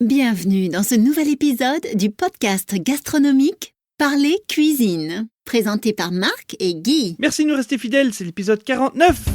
Bienvenue dans ce nouvel épisode du podcast gastronomique Parler Cuisine, présenté par Marc et Guy. Merci de nous rester fidèles, c'est l'épisode 49.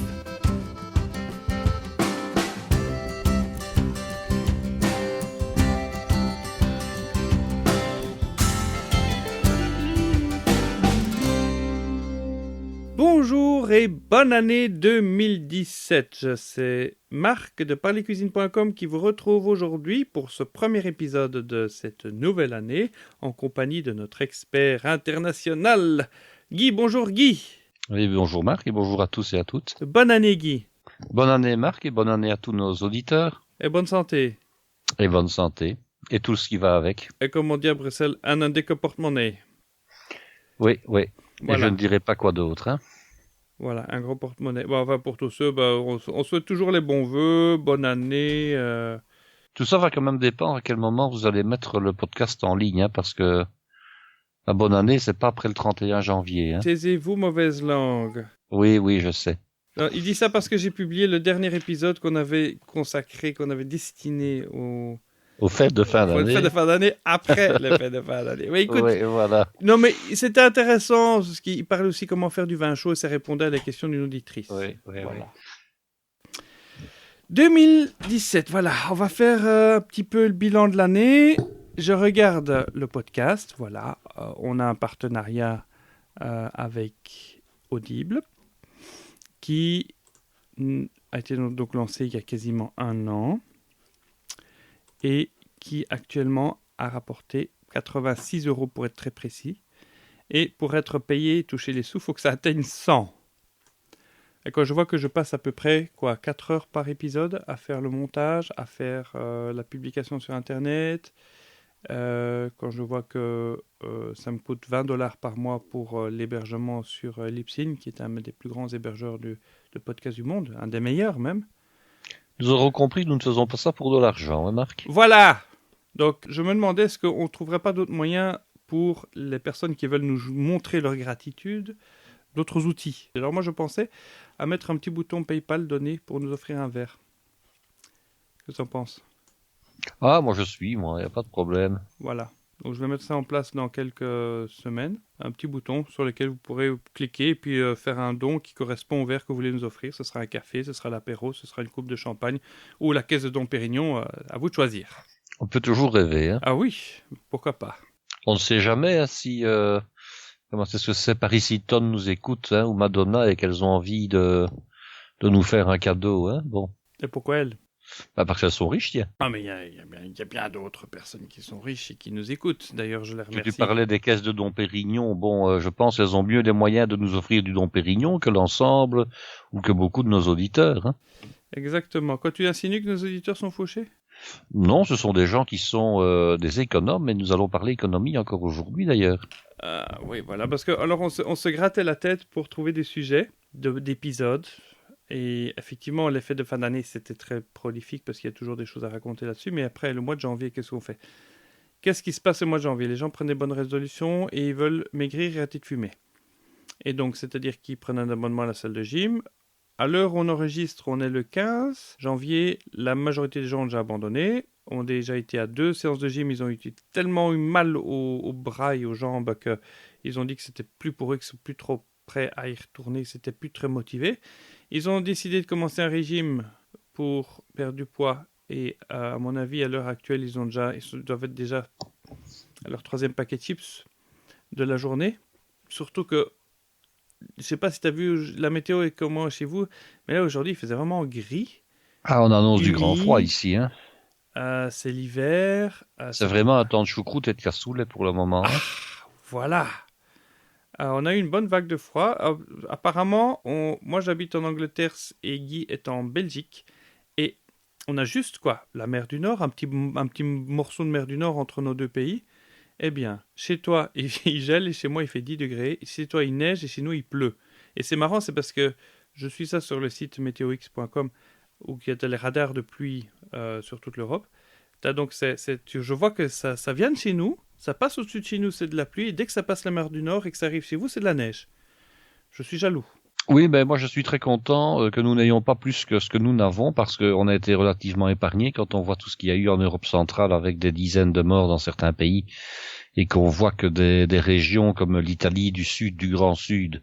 Bonjour et bonne année 2017. C'est Marc de parlercuisine.com qui vous retrouve aujourd'hui pour ce premier épisode de cette nouvelle année en compagnie de notre expert international, Guy. Bonjour Guy. Oui, bonjour Marc et bonjour à tous et à toutes. Bonne année Guy. Bonne année Marc et bonne année à tous nos auditeurs. Et bonne santé. Et bonne santé. Et tout ce qui va avec. Et comme on dit à Bruxelles, un indique porte-monnaie. Oui. Voilà. Et je ne dirai pas quoi d'autre. Hein. Voilà, un gros porte-monnaie. Bon, enfin, pour tous ceux, on souhaite toujours les bons vœux, bonne année. Tout ça va quand même dépendre à quel moment vous allez mettre le podcast en ligne, hein, parce que la bonne année, c'est pas après le 31 janvier. Hein. Taisez-vous, mauvaise langue. Oui, je sais. Alors, il dit ça parce que j'ai publié le dernier épisode qu'on avait consacré, qu'on avait destiné Aux fêtes de fin d'année. aux fêtes de fin d'année, après les fêtes de fin d'année. Oui, écoute, Oui, voilà. non mais c'était intéressant, parce qu'il parlait aussi comment faire du vin chaud et ça répondait à la question d'une auditrice. Oui. 2017, voilà, on va faire un petit peu le bilan de l'année. Je regarde le podcast, voilà, on a un partenariat avec Audible qui a été donc lancé il y a quasiment un an et qui actuellement a rapporté 86 € pour être très précis. Et pour être payé, toucher les sous, il faut que ça atteigne 100. Et quand je vois que je passe à peu près 4 heures par épisode à faire le montage, à faire la publication sur Internet, quand je vois que ça me coûte 20 $ par mois pour l'hébergement sur Libsyn, qui est un des plus grands hébergeurs de podcasts du monde, un des meilleurs même. Nous aurons compris que nous ne faisons pas ça pour de l'argent, hein, Marc. Voilà. Donc je me demandais, est-ce qu'on ne trouverait pas d'autres moyens pour les personnes qui veulent nous montrer leur gratitude, d'autres outils. Alors moi je pensais à mettre un petit bouton PayPal donné pour nous offrir un verre. Qu'est-ce que tu en penses ? Ah, moi, il n'y a pas de problème. Voilà. Donc je vais mettre ça en place dans quelques semaines. Un petit bouton sur lequel vous pourrez cliquer et puis faire un don qui correspond au verre que vous voulez nous offrir. Ce sera un café, ce sera l'apéro, ce sera une coupe de champagne ou la caisse de Dom Pérignon. À vous de choisir. On peut toujours rêver. Hein. Ah oui, pourquoi pas. On ne sait jamais hein, si... Comment est-ce que c'est Paris Hilton nous écoute, hein, ou Madonna, et qu'elles ont envie de nous faire un cadeau. Hein. Bon. Et pourquoi elle ? Parce qu'elles sont riches, tiens. Ah mais il y a bien d'autres personnes qui sont riches et qui nous écoutent. D'ailleurs, je les remercie. Tu parlais des caisses de Dom Pérignon. Bon, je pense qu'elles ont mieux les moyens de nous offrir du Dom Pérignon que l'ensemble ou que beaucoup de nos auditeurs. Hein. Exactement. Quand tu insinues que nos auditeurs sont fauchés ? Non, ce sont des gens qui sont des économes, et nous allons parler économie encore aujourd'hui d'ailleurs. Oui, voilà, parce que alors on se grattait la tête pour trouver des sujets d'épisodes. Et effectivement, les fêtes de fin d'année, c'était très prolifique parce qu'il y a toujours des choses à raconter là-dessus. Mais après, le mois de janvier, qu'est-ce qu'on fait ? Qu'est-ce qui se passe le mois de janvier ? Les gens prennent des bonnes résolutions et ils veulent maigrir et arrêter de fumer. Et donc, c'est-à-dire qu'ils prennent un abonnement à la salle de gym. À l'heure où on enregistre, on est le 15 janvier. La majorité des gens ont déjà abandonné, ont déjà été à 2 séances de gym. Ils ont tellement eu mal aux bras et aux jambes qu'ils ont dit que c'était plus pour eux, qu'ils sont plus trop prêts à y retourner, c'était plus très motivé. Ils ont décidé de commencer un régime pour perdre du poids et à mon avis, à l'heure actuelle, ils doivent être déjà à leur 3e paquet de chips de la journée. Surtout que, je ne sais pas si tu as vu la météo et comment chez vous, mais là aujourd'hui, il faisait vraiment gris. Ah, on annonce du grand froid ici. Hein. C'est l'hiver. C'est vraiment un temps de choucroute et de cassoulet pour le moment. Hein. Voilà. On a eu une bonne vague de froid. Apparemment, moi j'habite en Angleterre et Guy est en Belgique. Et on a juste la mer du Nord, un petit morceau de mer du Nord entre nos deux pays. Eh bien, chez toi, il gèle et chez moi, il fait 10 degrés. Chez toi, il neige et chez nous, il pleut. Et c'est marrant, c'est parce que je suis ça sur le site météox.com où il y a les radars de pluie sur toute l'Europe. Donc, je vois que ça vient de chez nous. Ça passe au-dessus de chez nous, c'est de la pluie. Et dès que ça passe la mer du Nord et que ça arrive chez vous, c'est de la neige. Je suis jaloux. Oui, ben moi je suis très content que nous n'ayons pas plus que ce que nous n'avons parce qu'on a été relativement épargnés quand on voit tout ce qu'il y a eu en Europe centrale avec des dizaines de morts dans certains pays et qu'on voit que des régions comme l'Italie du Sud, du Grand Sud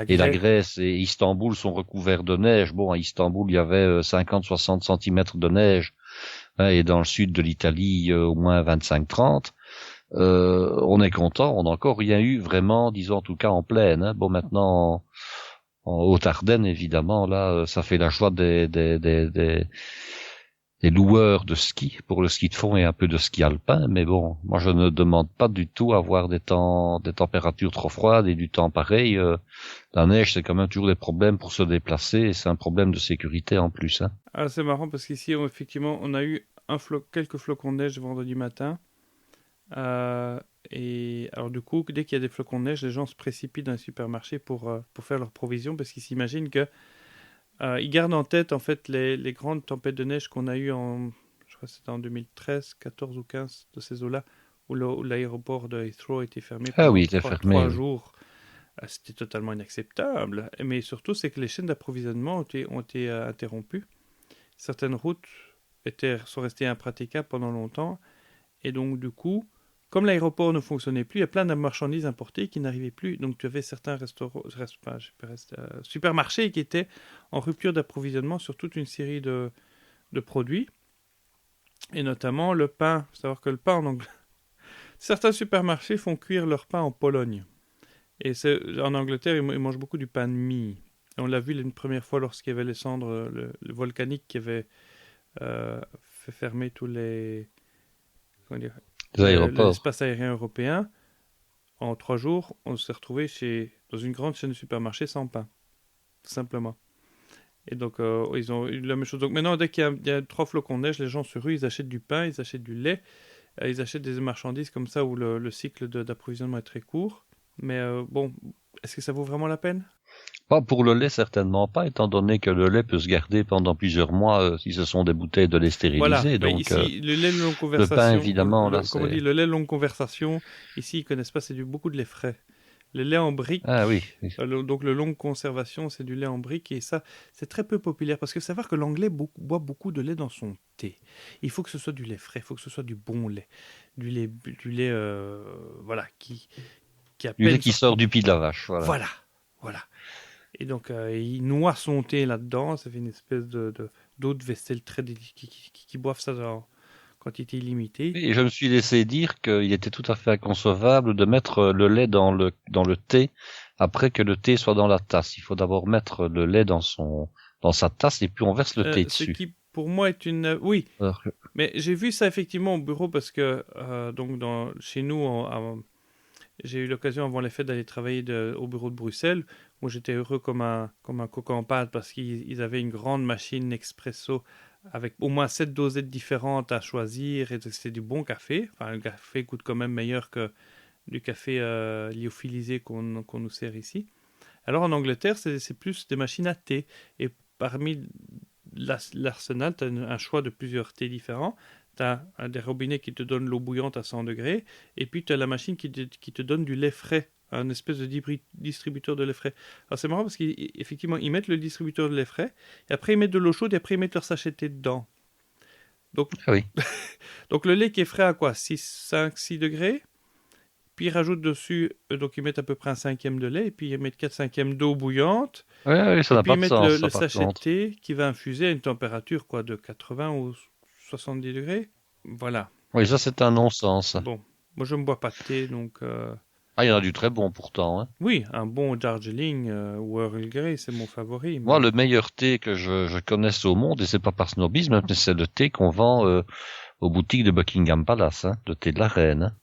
et la Grèce et Istanbul sont recouverts de neige. Bon, à Istanbul, il y avait 50-60 centimètres de neige hein, et dans le sud de l'Italie, au moins 25-30. On est content, on n'a encore rien eu vraiment, disons en tout cas en plaine. Hein. Bon, maintenant... En Haute-Ardenne, évidemment, là, ça fait la joie des loueurs de ski pour le ski de fond et un peu de ski alpin. Mais bon, moi, je ne demande pas du tout avoir des températures trop froides et du temps pareil. La neige, c'est quand même toujours des problèmes pour se déplacer et c'est un problème de sécurité en plus. Hein. Ah, c'est marrant parce qu'ici, effectivement, on a eu quelques flocons de neige vendredi matin. Et alors du coup, dès qu'il y a des flocons de neige, les gens se précipitent dans les supermarchés pour faire leurs provisions parce qu'ils s'imaginent que ils gardent en tête en fait les grandes tempêtes de neige qu'on a eues je crois que c'était en 2013, 14 ou 15 de ces eaux-là où l'aéroport de Heathrow a été fermé pendant 3 jours. C'était totalement inacceptable. Mais surtout, c'est que les chaînes d'approvisionnement ont été interrompues. Certaines routes sont restées impraticables pendant longtemps. Et donc, du coup, comme l'aéroport ne fonctionnait plus, il y a plein de marchandises importées qui n'arrivaient plus. Donc, tu avais certains supermarchés qui étaient en rupture d'approvisionnement sur toute une série de produits. Et notamment le pain. Il faut savoir que le pain en Angleterre... Certains supermarchés font cuire leur pain en Pologne. Et en Angleterre, ils mangent beaucoup du pain de mie. Et on l'a vu une première fois lorsqu'il y avait les cendres le volcanique qui avait fait fermer tous l'espace aérien européen. En 3 jours, on s'est retrouvé dans une grande chaîne de supermarchés sans pain. Tout simplement. Et donc, ils ont eu la même chose. Donc maintenant, dès qu'il y a 3 flocons de neige, les gens se ruent, ils achètent du pain, ils achètent du lait, ils achètent des marchandises comme ça où le cycle d'approvisionnement est très court. Mais bon, est-ce que ça vaut vraiment la peine ? Pas pour le lait, certainement pas, étant donné que le lait peut se garder pendant plusieurs mois si ce sont des bouteilles de lait stérilisées. Voilà, donc, ici, le lait de longue conversation... Le pain, évidemment, là, comme on dit, le lait de longue conversation, ici, ils connaissent pas, c'est beaucoup de lait frais. Le lait en brique, donc le longue conservation, c'est du lait en brique, et ça, c'est très peu populaire, parce que savoir que l'anglais boit beaucoup de lait dans son thé. Il faut que ce soit du lait frais, il faut que ce soit du bon lait. Du lait voilà, qui a du lait qui sort du pied de la vache, voilà. Et donc, il noie son thé là-dedans. Ça fait une espèce d'eau de vaisselle qui boivent ça en quantité illimitée. Et je me suis laissé dire qu'il était tout à fait inconcevable de mettre le lait dans le thé après que le thé soit dans la tasse. Il faut d'abord mettre le lait dans sa tasse et puis on verse le thé dessus. Ce qui, pour moi, est une... oui, mais j'ai vu ça effectivement au bureau parce que donc chez nous, j'ai eu l'occasion avant les fêtes d'aller travailler au bureau de Bruxelles, où j'étais heureux comme un coq en pâte parce qu'ils avaient une grande machine expresso avec au moins 7 dosettes différentes à choisir et c'était du bon café. Enfin, le café coûte quand même meilleur que du café lyophilisé qu'on nous sert ici. Alors en Angleterre, c'est plus des machines à thé. Et parmi l'arsenal, tu as un choix de plusieurs thés différents. Tu as des robinets qui te donnent l'eau bouillante à 100 degrés. Et puis tu as la machine qui te donne du lait frais, un espèce de distributeur de lait frais. Alors c'est marrant parce qu'effectivement, ils mettent le distributeur de lait frais, et après ils mettent de l'eau chaude, et après ils mettent leur sachet de thé dedans. Donc, donc le lait qui est frais à quoi ? 6 degrés. Puis ils rajoutent dessus, donc ils mettent à peu près un 1/5 de lait, et puis ils mettent 4/5 d'eau bouillante. Oui, ça n'a pas de sens. Puis ils mettent le sachet de thé qui va infuser à une température de 80 ou 70 degrés. Voilà. Oui, ça c'est un non-sens. Bon, moi je ne bois pas de thé, donc... il y en a du très bon pourtant. Hein. Oui, un bon Darjeeling ou Earl Grey, c'est mon favori. Moi, le meilleur thé que je connaisse au monde, et c'est pas par snobisme, mais c'est le thé qu'on vend aux boutiques de Buckingham Palace, le thé de la reine.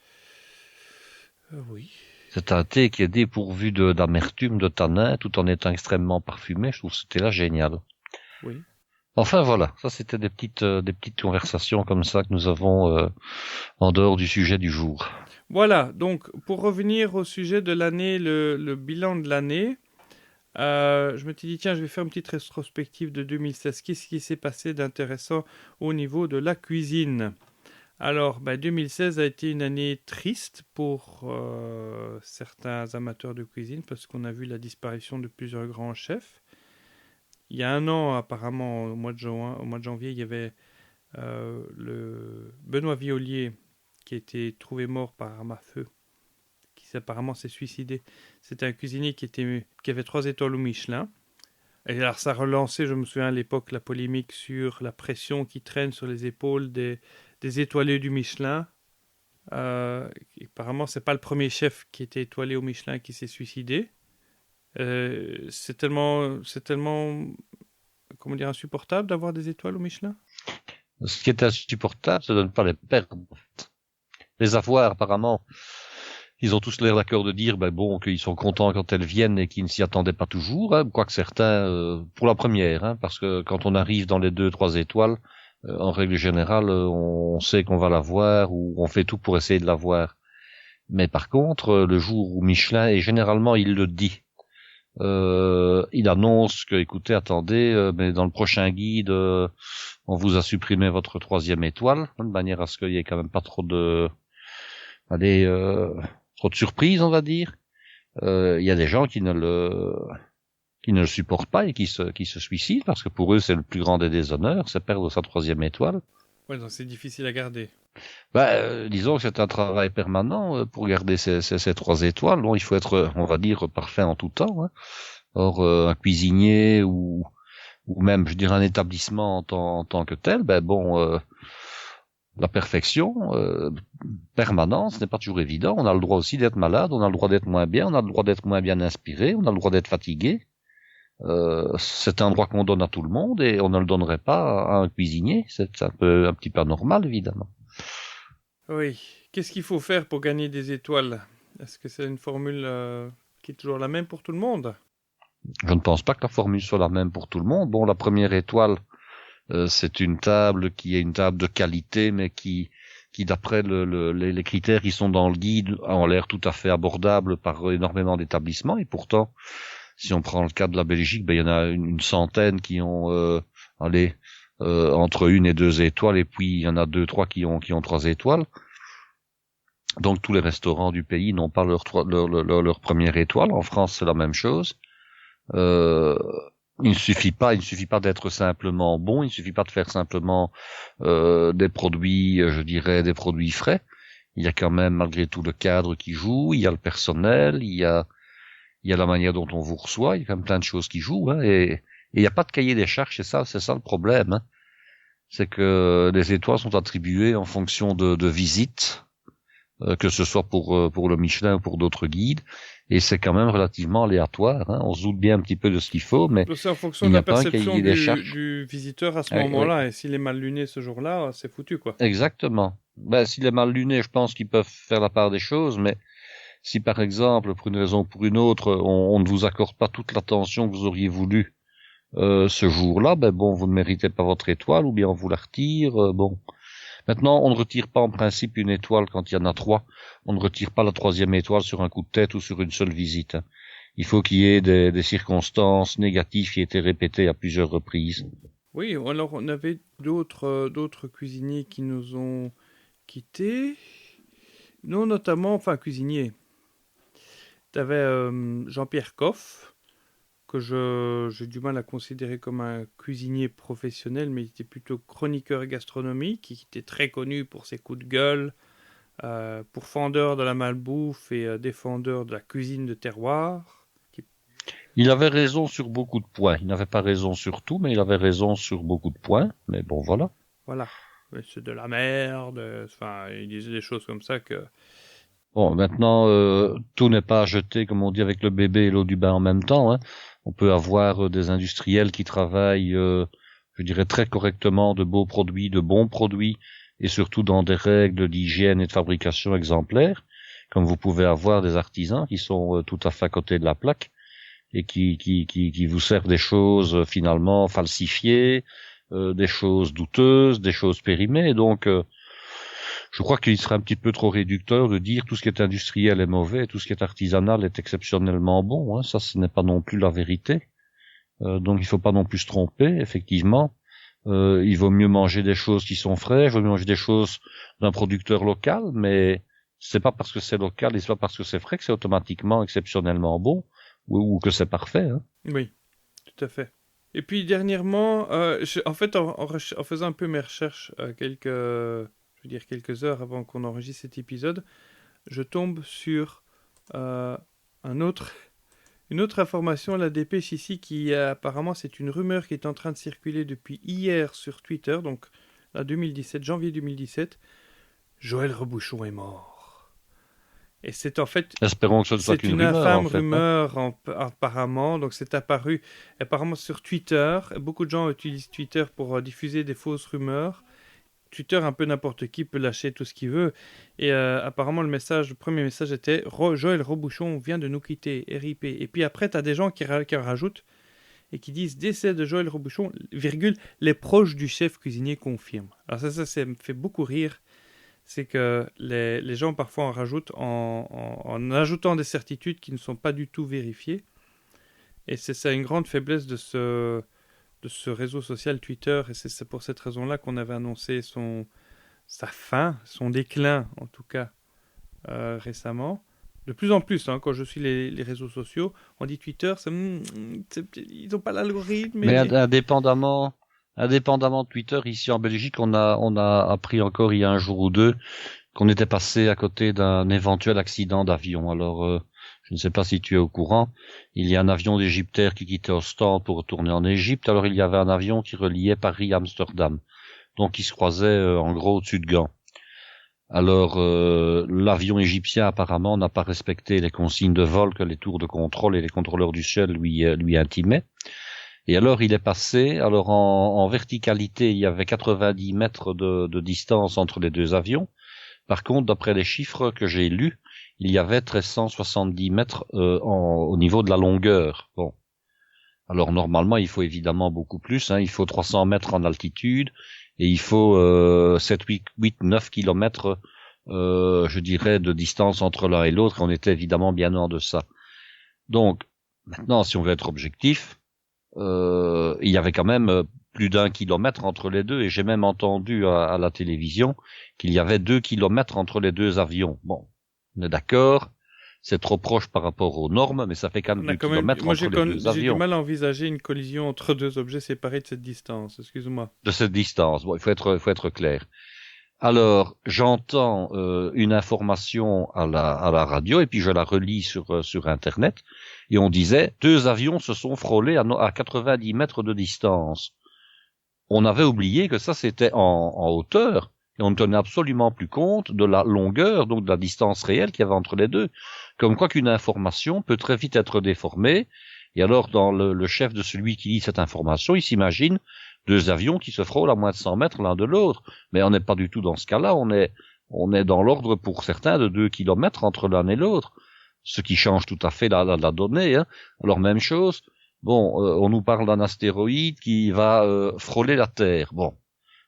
Oui. C'est un thé qui est dépourvu d'amertume, de tanin, tout en étant extrêmement parfumé. Je trouve ce thé-là génial. Oui. Enfin voilà, ça c'était des petites conversations comme ça que nous avons en dehors du sujet du jour. Voilà, donc pour revenir au sujet de l'année, le bilan de l'année, je me suis dit tiens, je vais faire une petite rétrospective de 2016. Qu'est-ce qui s'est passé d'intéressant au niveau de la cuisine ? Alors, 2016 a été une année triste pour certains amateurs de cuisine parce qu'on a vu la disparition de plusieurs grands chefs. Il y a un an, apparemment, au mois de janvier, il y avait le Benoît Violier qui a été trouvé mort par arme à feu, qui apparemment s'est suicidé. C'était un cuisinier qui avait 3 étoiles au Michelin. Et alors ça a relancé, je me souviens à l'époque, la polémique sur la pression qui traîne sur les épaules des étoilés du Michelin. Apparemment, c'est pas le premier chef qui était étoilé au Michelin qui s'est suicidé. C'est tellement, comment dire, insupportable d'avoir des étoiles au Michelin. Ce qui est insupportable, c'est de ne pas les perdre. Les avoir, apparemment, ils ont tous l'air d'accord de dire, qu'ils sont contents quand elles viennent et qu'ils ne s'y attendaient pas toujours, hein, quoique certains, pour la première, hein, parce que quand on arrive dans les 2-3 étoiles, en règle générale, on sait qu'on va l'avoir ou on fait tout pour essayer de l'avoir. Mais par contre, le jour où Michelin, et généralement il le dit, il annonce que, écoutez, attendez, mais dans le prochain guide, on vous a supprimé votre 3e étoile, de manière à ce qu'il y ait quand même pas trop de surprises, on va dire. Il y a des gens qui ne le supportent pas et qui se suicident parce que pour eux c'est le plus grand des déshonneurs, c'est perdre sa 3e étoile. Ouais, donc c'est difficile à garder. Disons que c'est un travail permanent pour garder ces 3 étoiles. Bon, il faut être, on va dire, parfait en tout temps. Hein. Or, un cuisinier ou même, je dirais, un établissement en tant que tel, la perfection permanente, ce n'est pas toujours évident. On a le droit aussi d'être malade, on a le droit d'être moins bien, on a le droit d'être moins bien inspiré, on a le droit d'être fatigué. C'est un droit qu'on donne à tout le monde et on ne le donnerait pas à un cuisinier. C'est un petit peu anormal, évidemment. Oui. Qu'est-ce qu'il faut faire pour gagner des étoiles? Est-ce que c'est une formule qui est toujours la même pour tout le monde? Je ne pense pas que la formule soit la même pour tout le monde. Bon, la première étoile, c'est une table qui est une table de qualité, mais qui d'après les critères qui sont dans le guide, ont l'air tout à fait abordables par énormément d'établissements. Et pourtant, si on prend le cas de la Belgique, il y en a une centaine qui ont entre 1 et 2 étoiles, et puis il y en a 2-3 qui ont 3 étoiles. Donc tous les restaurants du pays n'ont pas leur 1re étoile. En France, c'est la même chose. Il ne suffit pas d'être simplement bon, il ne suffit pas de faire simplement des produits, je dirais, des produits frais. Il y a quand même malgré tout le cadre qui joue, il y a le personnel, il y a la manière dont on vous reçoit, il y a quand même plein de choses qui jouent, hein, et il n'y a pas de cahier des charges, c'est ça le problème. Hein. C'est que les étoiles sont attribuées en fonction de visites, que ce soit pour le Michelin ou pour d'autres guides, et c'est quand même relativement aléatoire. Hein. On se doute bien un petit peu de ce qu'il faut, mais c'est en fonction de la perception du visiteur à ce moment-là, et s'il est mal luné ce jour-là, c'est foutu, quoi. Exactement. S'il est mal luné, je pense qu'ils peuvent faire la part des choses, mais si par exemple, pour une raison ou pour une autre, on ne vous accorde pas toute l'attention que vous auriez voulu ce jour-là, vous ne méritez pas votre étoile, ou bien on vous la retire. Maintenant, on ne retire pas en principe une étoile quand il y en a 3. On ne retire pas la 3e étoile sur un coup de tête ou sur une seule visite. Il faut qu'il y ait des circonstances négatives qui aient été répétées à plusieurs reprises. Oui, alors on avait d'autres cuisiniers qui nous ont quittés. Nous, notamment, cuisiniers. Tu avais Jean-Pierre Coff, que j'ai du mal à considérer comme un cuisinier professionnel, mais il était plutôt chroniqueur gastronomique, qui était très connu pour ses coups de gueule, pourfendeur de la malbouffe et défendeur de la cuisine de terroir. Il avait raison sur beaucoup de points. Il n'avait pas raison sur tout, mais il avait raison sur beaucoup de points. Mais bon, voilà. Voilà. C'est de la merde. Il disait des choses comme ça que... Bon, maintenant, tout n'est pas jeté, comme on dit, avec le bébé et l'eau du bain en même temps. Hein. On peut avoir des industriels qui travaillent, je dirais, très correctement, de beaux produits, de bons produits, et surtout dans des règles d'hygiène et de fabrication exemplaires, comme vous pouvez avoir des artisans qui sont tout à fait à côté de la plaque, et qui vous servent des choses finalement falsifiées, des choses douteuses, des choses périmées. Donc, je crois qu'il serait un petit peu trop réducteur de dire tout ce qui est industriel est mauvais et tout ce qui est artisanal est exceptionnellement bon. Hein. Ça, ce n'est pas non plus la vérité. Donc, il faut pas non plus se tromper. Effectivement, Il vaut mieux manger des choses qui sont fraîches, il vaut mieux manger des choses d'un producteur local, mais c'est pas parce que c'est local et c'est pas parce que c'est frais que c'est automatiquement exceptionnellement bon ou que c'est parfait. Hein. Oui, tout à fait. Et puis dernièrement, en fait, en faisant un peu mes recherches, quelques heures avant qu'on enregistre cet épisode, je tombe sur une autre information, la dépêche ici, qui apparemment c'est une rumeur qui est en train de circuler depuis hier sur Twitter, donc là 2017, janvier 2017. Joël Robuchon est mort. Et c'est en fait... Espérons que ce ne soit qu'une rumeur. C'est une infâme en fait, rumeur, apparemment. Donc c'est apparu apparemment sur Twitter. Beaucoup de gens utilisent Twitter pour diffuser des fausses rumeurs. Twitter, un peu n'importe qui peut lâcher tout ce qu'il veut. Et apparemment, le premier message était Joël Robuchon vient de nous quitter, RIP. Et puis après, tu as des gens qui rajoutent et qui disent décès de Joël Robuchon, virgule, les proches du chef cuisinier confirment. Alors ça me fait beaucoup rire. C'est que les gens parfois en rajoutent en ajoutant des certitudes qui ne sont pas du tout vérifiées. Et c'est ça une grande faiblesse de ce réseau social Twitter. Et c'est pour cette raison-là qu'on avait annoncé sa fin, son déclin en tout cas, récemment. De plus en plus, quand je suis les réseaux sociaux, on dit Twitter, ils n'ont pas l'algorithme. Mais indépendamment de Twitter, ici en Belgique, on a appris encore il y a un jour ou deux qu'on était passé à côté d'un éventuel accident d'avion. Alors, je ne sais pas si tu es au courant, il y a un avion d'Égyptair qui quittait Ostende pour retourner en Égypte. Alors, il y avait un avion qui reliait Paris à Amsterdam. Donc, il se croisait en gros au-dessus de Gand. Alors, l'avion égyptien apparemment n'a pas respecté les consignes de vol que les tours de contrôle et les contrôleurs du ciel lui intimaient. Et alors, il est passé. Alors, en verticalité, il y avait 90 mètres de distance entre les deux avions. Par contre, d'après les chiffres que j'ai lus, il y avait 1370 mètres au niveau de la longueur. Bon. Alors, normalement, il faut évidemment beaucoup plus. Il faut 300 mètres en altitude et il faut 7, 8, 9 kilomètres, je dirais, de distance entre l'un et l'autre. On était évidemment bien en deçà. Donc, maintenant, si on veut être objectif, il y avait quand même plus d'1 kilomètre entre les deux, et j'ai même entendu à la télévision qu'il y avait 2 kilomètres entre les deux avions. Bon, on est d'accord, c'est trop proche par rapport aux normes, mais ça fait quand même 2 kilomètres entre les deux avions. J'ai du mal à envisager une collision entre deux objets séparés de cette distance, excuse-moi. De cette distance, bon, il faut être clair. Alors, j'entends une information à la radio, et puis je la relis sur Internet, et on disait 2 avions se sont frôlés à 90 mètres de distance. On avait oublié que ça c'était en hauteur, et on ne tenait absolument plus compte de la longueur, donc de la distance réelle qu'il y avait entre les deux. Comme quoi qu'une information peut très vite être déformée, et alors dans le chef de celui qui lit cette information, il s'imagine 2 avions qui se frôlent à moins de 100 mètres l'un de l'autre. Mais on n'est pas du tout dans ce cas-là, on est dans l'ordre pour certains de 2 kilomètres entre l'un et l'autre, ce qui change tout à fait la donnée. Alors même chose, bon, on nous parle d'un astéroïde qui va frôler la Terre. Bon,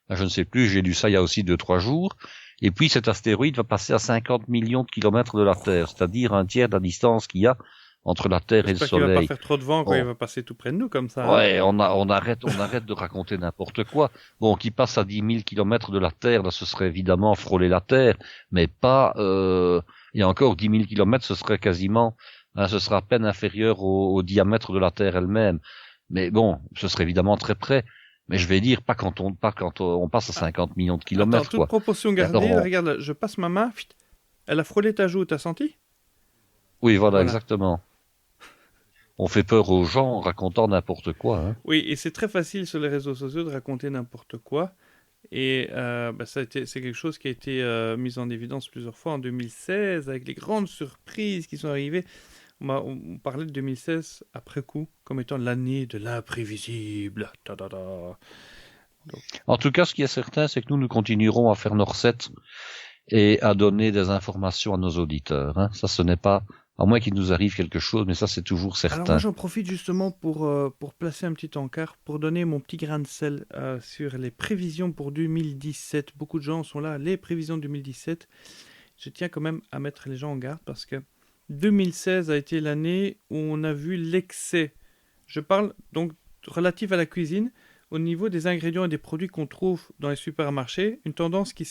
là, je ne sais plus, j'ai lu ça il y a aussi 2-3 jours. Et puis cet astéroïde va passer à 50 millions de kilomètres de la Terre, c'est-à-dire un tiers de la distance qu'il y a entre la Terre et le Soleil. Il va pas faire trop de vent quand il va passer tout près de nous comme ça. Ouais, on arrête de raconter n'importe quoi. Bon, qui passe à 10 000 kilomètres de la Terre, là, ce serait évidemment frôler la Terre, mais pas. Et encore 10 000 kilomètres, ce serait quasiment, ce serait à peine inférieur au diamètre de la Terre elle-même. Mais bon, ce serait évidemment très près. Mais je vais dire pas quand on passe à 50 millions de kilomètres. Attends, toute proportion gardée, regarde, je passe ma main, elle a frôlé ta joue, t'as senti? Oui, voilà, exactement. On fait peur aux gens en racontant n'importe quoi. Oui, et c'est très facile sur les réseaux sociaux de raconter n'importe quoi. Et c'est quelque chose qui a été mis en évidence plusieurs fois en 2016, avec les grandes surprises qui sont arrivées. On parlait de 2016 après coup, comme étant l'année de l'imprévisible. En tout cas, ce qui est certain, c'est que nous continuerons à faire nos recettes et à donner des informations à nos auditeurs. Ça, ce n'est pas... À moins qu'il nous arrive quelque chose, mais ça, c'est toujours certain. Alors moi, j'en profite justement pour placer un petit encart, pour donner mon petit grain de sel sur les prévisions pour 2017. Beaucoup de gens sont là, les prévisions 2017. Je tiens quand même à mettre les gens en garde parce que 2016 a été l'année où on a vu l'excès. Je parle donc relatif à la cuisine, au niveau des ingrédients et des produits qu'on trouve dans les supermarchés, une tendance qui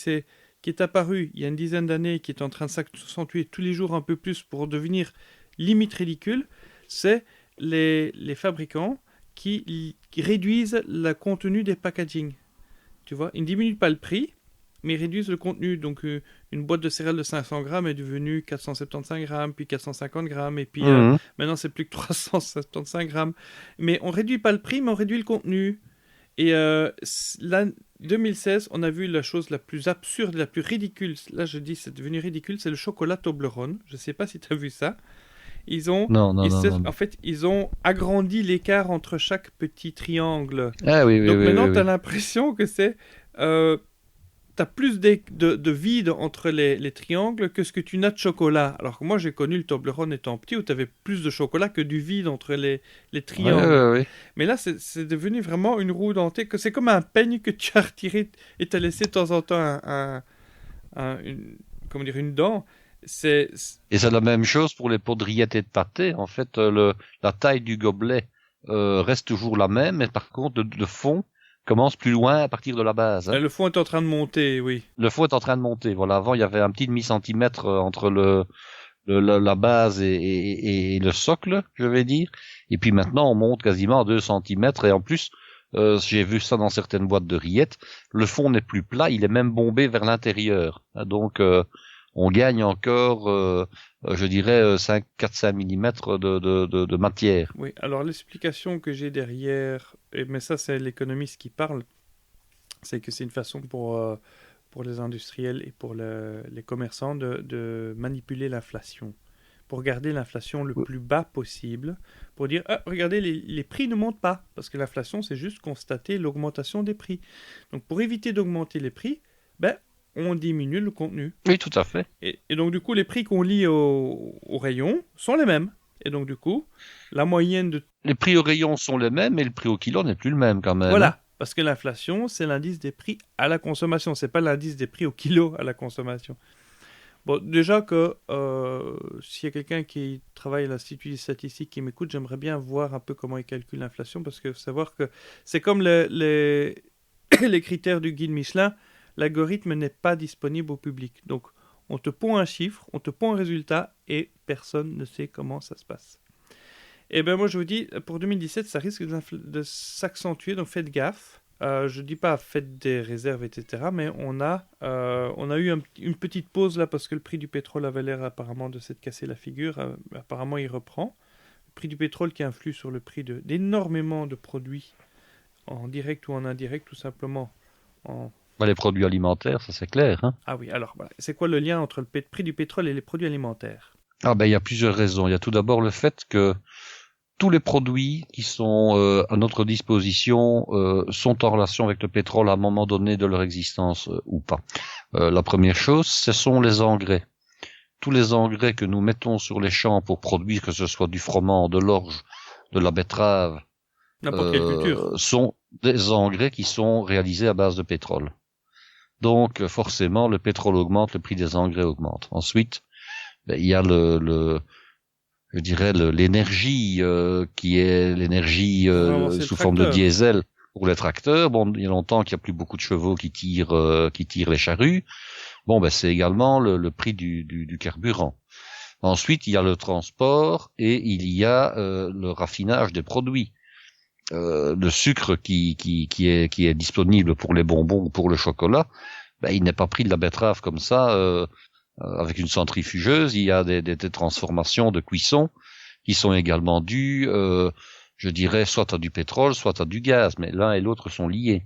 est apparue il y a une dizaine d'années, qui est en train de s'accentuer tous les jours un peu plus pour devenir limite ridicule, c'est les fabricants qui réduisent le contenu des packaging. Tu vois, ils ne diminuent pas le prix, mais ils réduisent le contenu. Donc, une boîte de céréales de 500 grammes est devenue 475 grammes, puis 450 grammes, et puis maintenant, c'est plus que 375 grammes. Mais on ne réduit pas le prix, mais on réduit le contenu. Et là, 2016, on a vu la chose la plus absurde, la plus ridicule. Là, je dis, c'est devenu ridicule, c'est le chocolat Toblerone. Je ne sais pas si tu as vu ça. Non. En fait, ils ont agrandi l'écart entre chaque petit triangle. Ah oui. Donc maintenant, tu as oui. l'impression que c'est... tu as plus de vide entre les triangles que ce que tu n'as de chocolat. Alors que moi, j'ai connu le Toblerone étant petit où tu avais plus de chocolat que du vide entre les triangles. Oui. Mais là, c'est devenu vraiment une roue dentée. Que c'est comme un peigne que tu as retiré et tu as laissé de temps en temps une dent. Et c'est la même chose pour les pots de rillettes et de pâté. En fait, la taille du gobelet reste toujours la même, mais par contre, le fond commence plus loin à partir de la base. Le fond est en train de monter, oui. Le fond est en train de monter. Voilà, avant, il y avait un petit demi-centimètre entre la base et le socle, je vais dire. Et puis maintenant, on monte quasiment à 2 centimètres. Et en plus, j'ai vu ça dans certaines boîtes de rillettes, le fond n'est plus plat, il est même bombé vers l'intérieur. Donc, on gagne encore, je dirais, 4-5 mm de matière. Oui, alors l'explication que j'ai derrière, mais ça c'est l'économiste qui parle, c'est que c'est une façon pour les industriels et pour les commerçants de manipuler l'inflation, pour garder l'inflation le plus bas possible, pour dire, regardez, les prix ne montent pas, parce que l'inflation c'est juste constater l'augmentation des prix. Donc pour éviter d'augmenter les prix, on diminue le contenu. Oui, tout à fait. Et donc, du coup, les prix qu'on lit au rayon sont les mêmes. Et donc, du coup, la moyenne de... Les prix au rayon sont les mêmes, mais le prix au kilo n'est plus le même quand même. Voilà, parce que l'inflation, c'est l'indice des prix à la consommation. C'est pas l'indice des prix au kilo à la consommation. Bon, déjà que s'il y a quelqu'un qui travaille à l'Institut des statistiques qui m'écoute, j'aimerais bien voir un peu comment il calcule l'inflation, parce que savoir que c'est comme les critères du guide Michelin, l'algorithme n'est pas disponible au public. Donc, on te pond un chiffre, on te pond un résultat, et personne ne sait comment ça se passe. Et bien, moi, je vous dis, pour 2017, ça risque de s'accentuer, donc faites gaffe. Je ne dis pas faites des réserves, etc., mais on a eu une petite pause là, parce que le prix du pétrole avait l'air apparemment de s'être cassé la figure. Apparemment, il reprend. Le prix du pétrole qui influe sur le prix d'énormément de produits, en direct ou en indirect, tout simplement, les produits alimentaires, ça c'est clair. Hein. Ah oui, alors voilà. C'est quoi le lien entre le prix du pétrole et les produits alimentaires? Il y a plusieurs raisons. Il y a tout d'abord le fait que tous les produits qui sont à notre disposition sont en relation avec le pétrole à un moment donné de leur existence ou pas. La première chose, ce sont les engrais. Tous les engrais que nous mettons sur les champs pour produire, que ce soit du froment, de l'orge, de la betterave, n'importe quelle culture, sont des engrais qui sont réalisés à base de pétrole. Donc forcément, le pétrole augmente, le prix des engrais augmente. Ensuite, il y a l'énergie qui est l'énergie sous forme de diesel pour les tracteurs. Bon, il y a longtemps qu'il n'y a plus beaucoup de chevaux qui tirent les charrues. Bon, c'est également le prix du carburant. Ensuite, il y a le transport et il y a le raffinage des produits. Le sucre qui est disponible pour les bonbons ou pour le chocolat, il n'est pas pris de la betterave comme ça avec une centrifugeuse. Il y a des transformations de cuisson qui sont également dues, je dirais, soit à du pétrole, soit à du gaz, mais l'un et l'autre sont liés.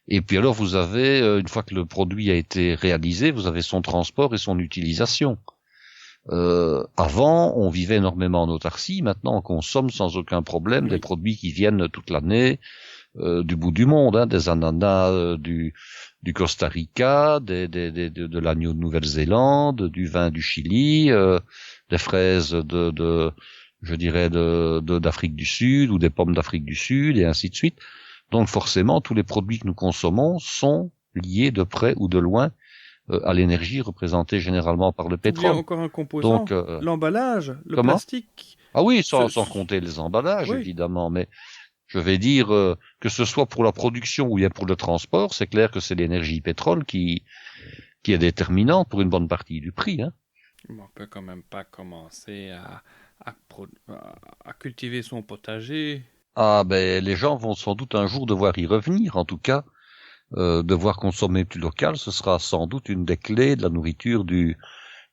Et puis alors vous avez, une fois que le produit a été réalisé, vous avez son transport et son utilisation. Avant, on vivait énormément en autarcie. Maintenant, on consomme sans aucun problème des produits qui viennent toute l'année du bout du monde, des ananas du Costa Rica, de l'agneau de Nouvelle-Zélande, du vin du Chili, des fraises d'Afrique du Sud ou des pommes d'Afrique du Sud et ainsi de suite. Donc forcément, tous les produits que nous consommons sont liés de près ou de loin à l'énergie représentée généralement par le pétrole. Il y a encore un composant, donc, l'emballage, le plastique. Ah oui, sans compter les emballages, évidemment, mais Je vais dire que ce soit pour la production ou bien pour le transport, c'est clair que c'est l'énergie pétrole qui est déterminante pour une bonne partie du prix. Hein. On peut quand même pas commencer à cultiver son potager. Ah ben les gens vont sans doute un jour devoir y revenir. En tout cas, devoir consommer plus local, ce sera sans doute une des clés de la nourriture du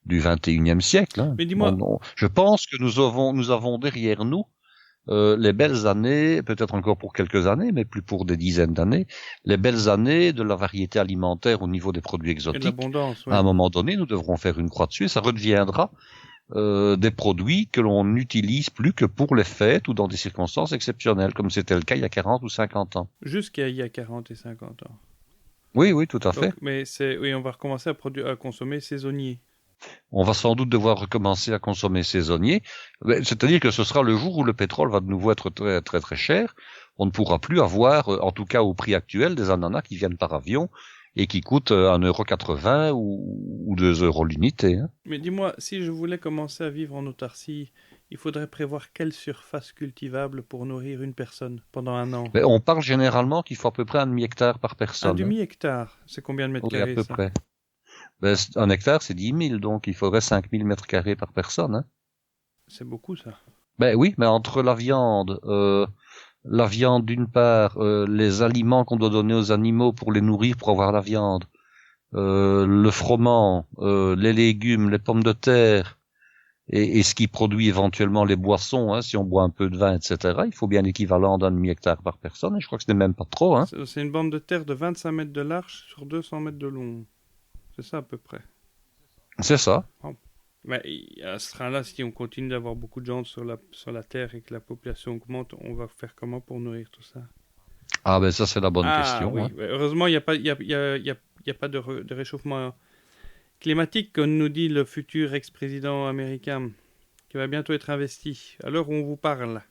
21e siècle. Hein. Mais dis-moi, je pense que nous avons derrière nous les belles années, peut-être encore pour quelques années, mais plus pour des dizaines d'années, les belles années de la variété alimentaire au niveau des produits exotiques. Et de l'abondance, ouais. À un moment donné, nous devrons faire une croix dessus et ça redeviendra des produits que l'on n'utilise plus que pour les fêtes ou dans des circonstances exceptionnelles, comme c'était le cas il y a 40 ou 50 ans. Jusqu'à il y a 40 et 50 ans. Oui, tout à fait. Donc, mais oui, on va recommencer à consommer saisonnier. On va sans doute devoir recommencer à consommer saisonnier. C'est-à-dire que ce sera le jour où le pétrole va de nouveau être très très très cher. On ne pourra plus avoir, en tout cas au prix actuel, des ananas qui viennent par avion et qui coûtent 1,80 € ou 2 € l'unité. Hein. Mais dis-moi, si je voulais commencer à vivre en autarcie, il faudrait prévoir quelle surface cultivable pour nourrir une personne pendant un an? Mais on parle généralement qu'il faut à peu près 1 demi-hectare par personne. 1 demi-hectare, c'est combien de mètres carrés? À peu près. Ben, 1 hectare, c'est 10 000, donc il faudrait 5 000 mètres carrés par personne. Hein. C'est beaucoup, ça. Ben oui, mais entre la viande d'une part, les aliments qu'on doit donner aux animaux pour les nourrir, pour avoir la viande, le froment, les légumes, les pommes de terre, et ce qui produit éventuellement les boissons, hein, si on boit un peu de vin, etc., il faut bien l'équivalent d'1 demi-hectare par personne, et je crois que ce n'est même pas trop. Hein. C'est une bande de terre de 25 mètres de large sur 200 mètres de long. C'est ça à peu près. C'est ça. Oh. Mais à ce train-là, si on continue d'avoir beaucoup de gens sur la Terre et que la population augmente, on va faire comment pour nourrir tout ça? Ah ben ça c'est la bonne question. Oui. Hein. Heureusement, il n'y a pas de réchauffement climatique, comme nous dit le futur ex-président américain, qui va bientôt être investi. À l'heure où on vous parle.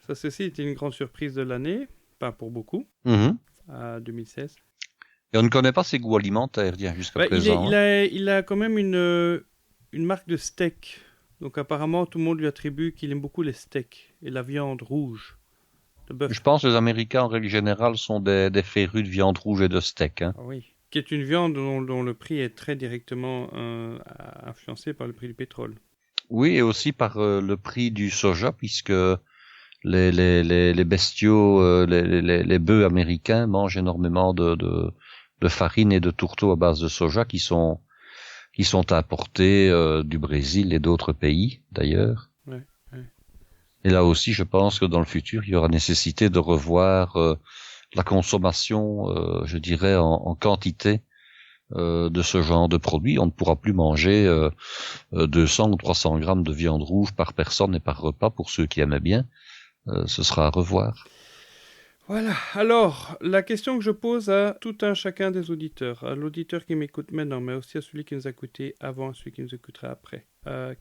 Ça, ceci était une grande surprise de l'année, pas pour beaucoup, 2016. Et on ne connaît pas ses goûts alimentaires, jusqu'à présent. Il a quand même une marque de steak. Donc apparemment, tout le monde lui attribue qu'il aime beaucoup les steaks et la viande rouge de bœuf. Je pense que les Américains, en règle générale, sont des férus de viande rouge et de steak. Hein. Oui, qui est une viande dont le prix est très directement influencé par le prix du pétrole. Oui, et aussi par le prix du soja, puisque les bestiaux, les bœufs américains mangent énormément de farine et de tourteaux à base de soja qui sont importés du Brésil et d'autres pays d'ailleurs. Ouais. Et là aussi, je pense que dans le futur, il y aura nécessité de revoir la consommation, je dirais, en quantité de ce genre de produits. On ne pourra plus manger 200 ou 300 grammes de viande rouge par personne et par repas pour ceux qui aimaient bien. Ce sera à revoir. Voilà, alors, la question que je pose à tout un chacun des auditeurs, à l'auditeur qui m'écoute maintenant, mais aussi à celui qui nous a écouté avant, à celui qui nous écoutera après,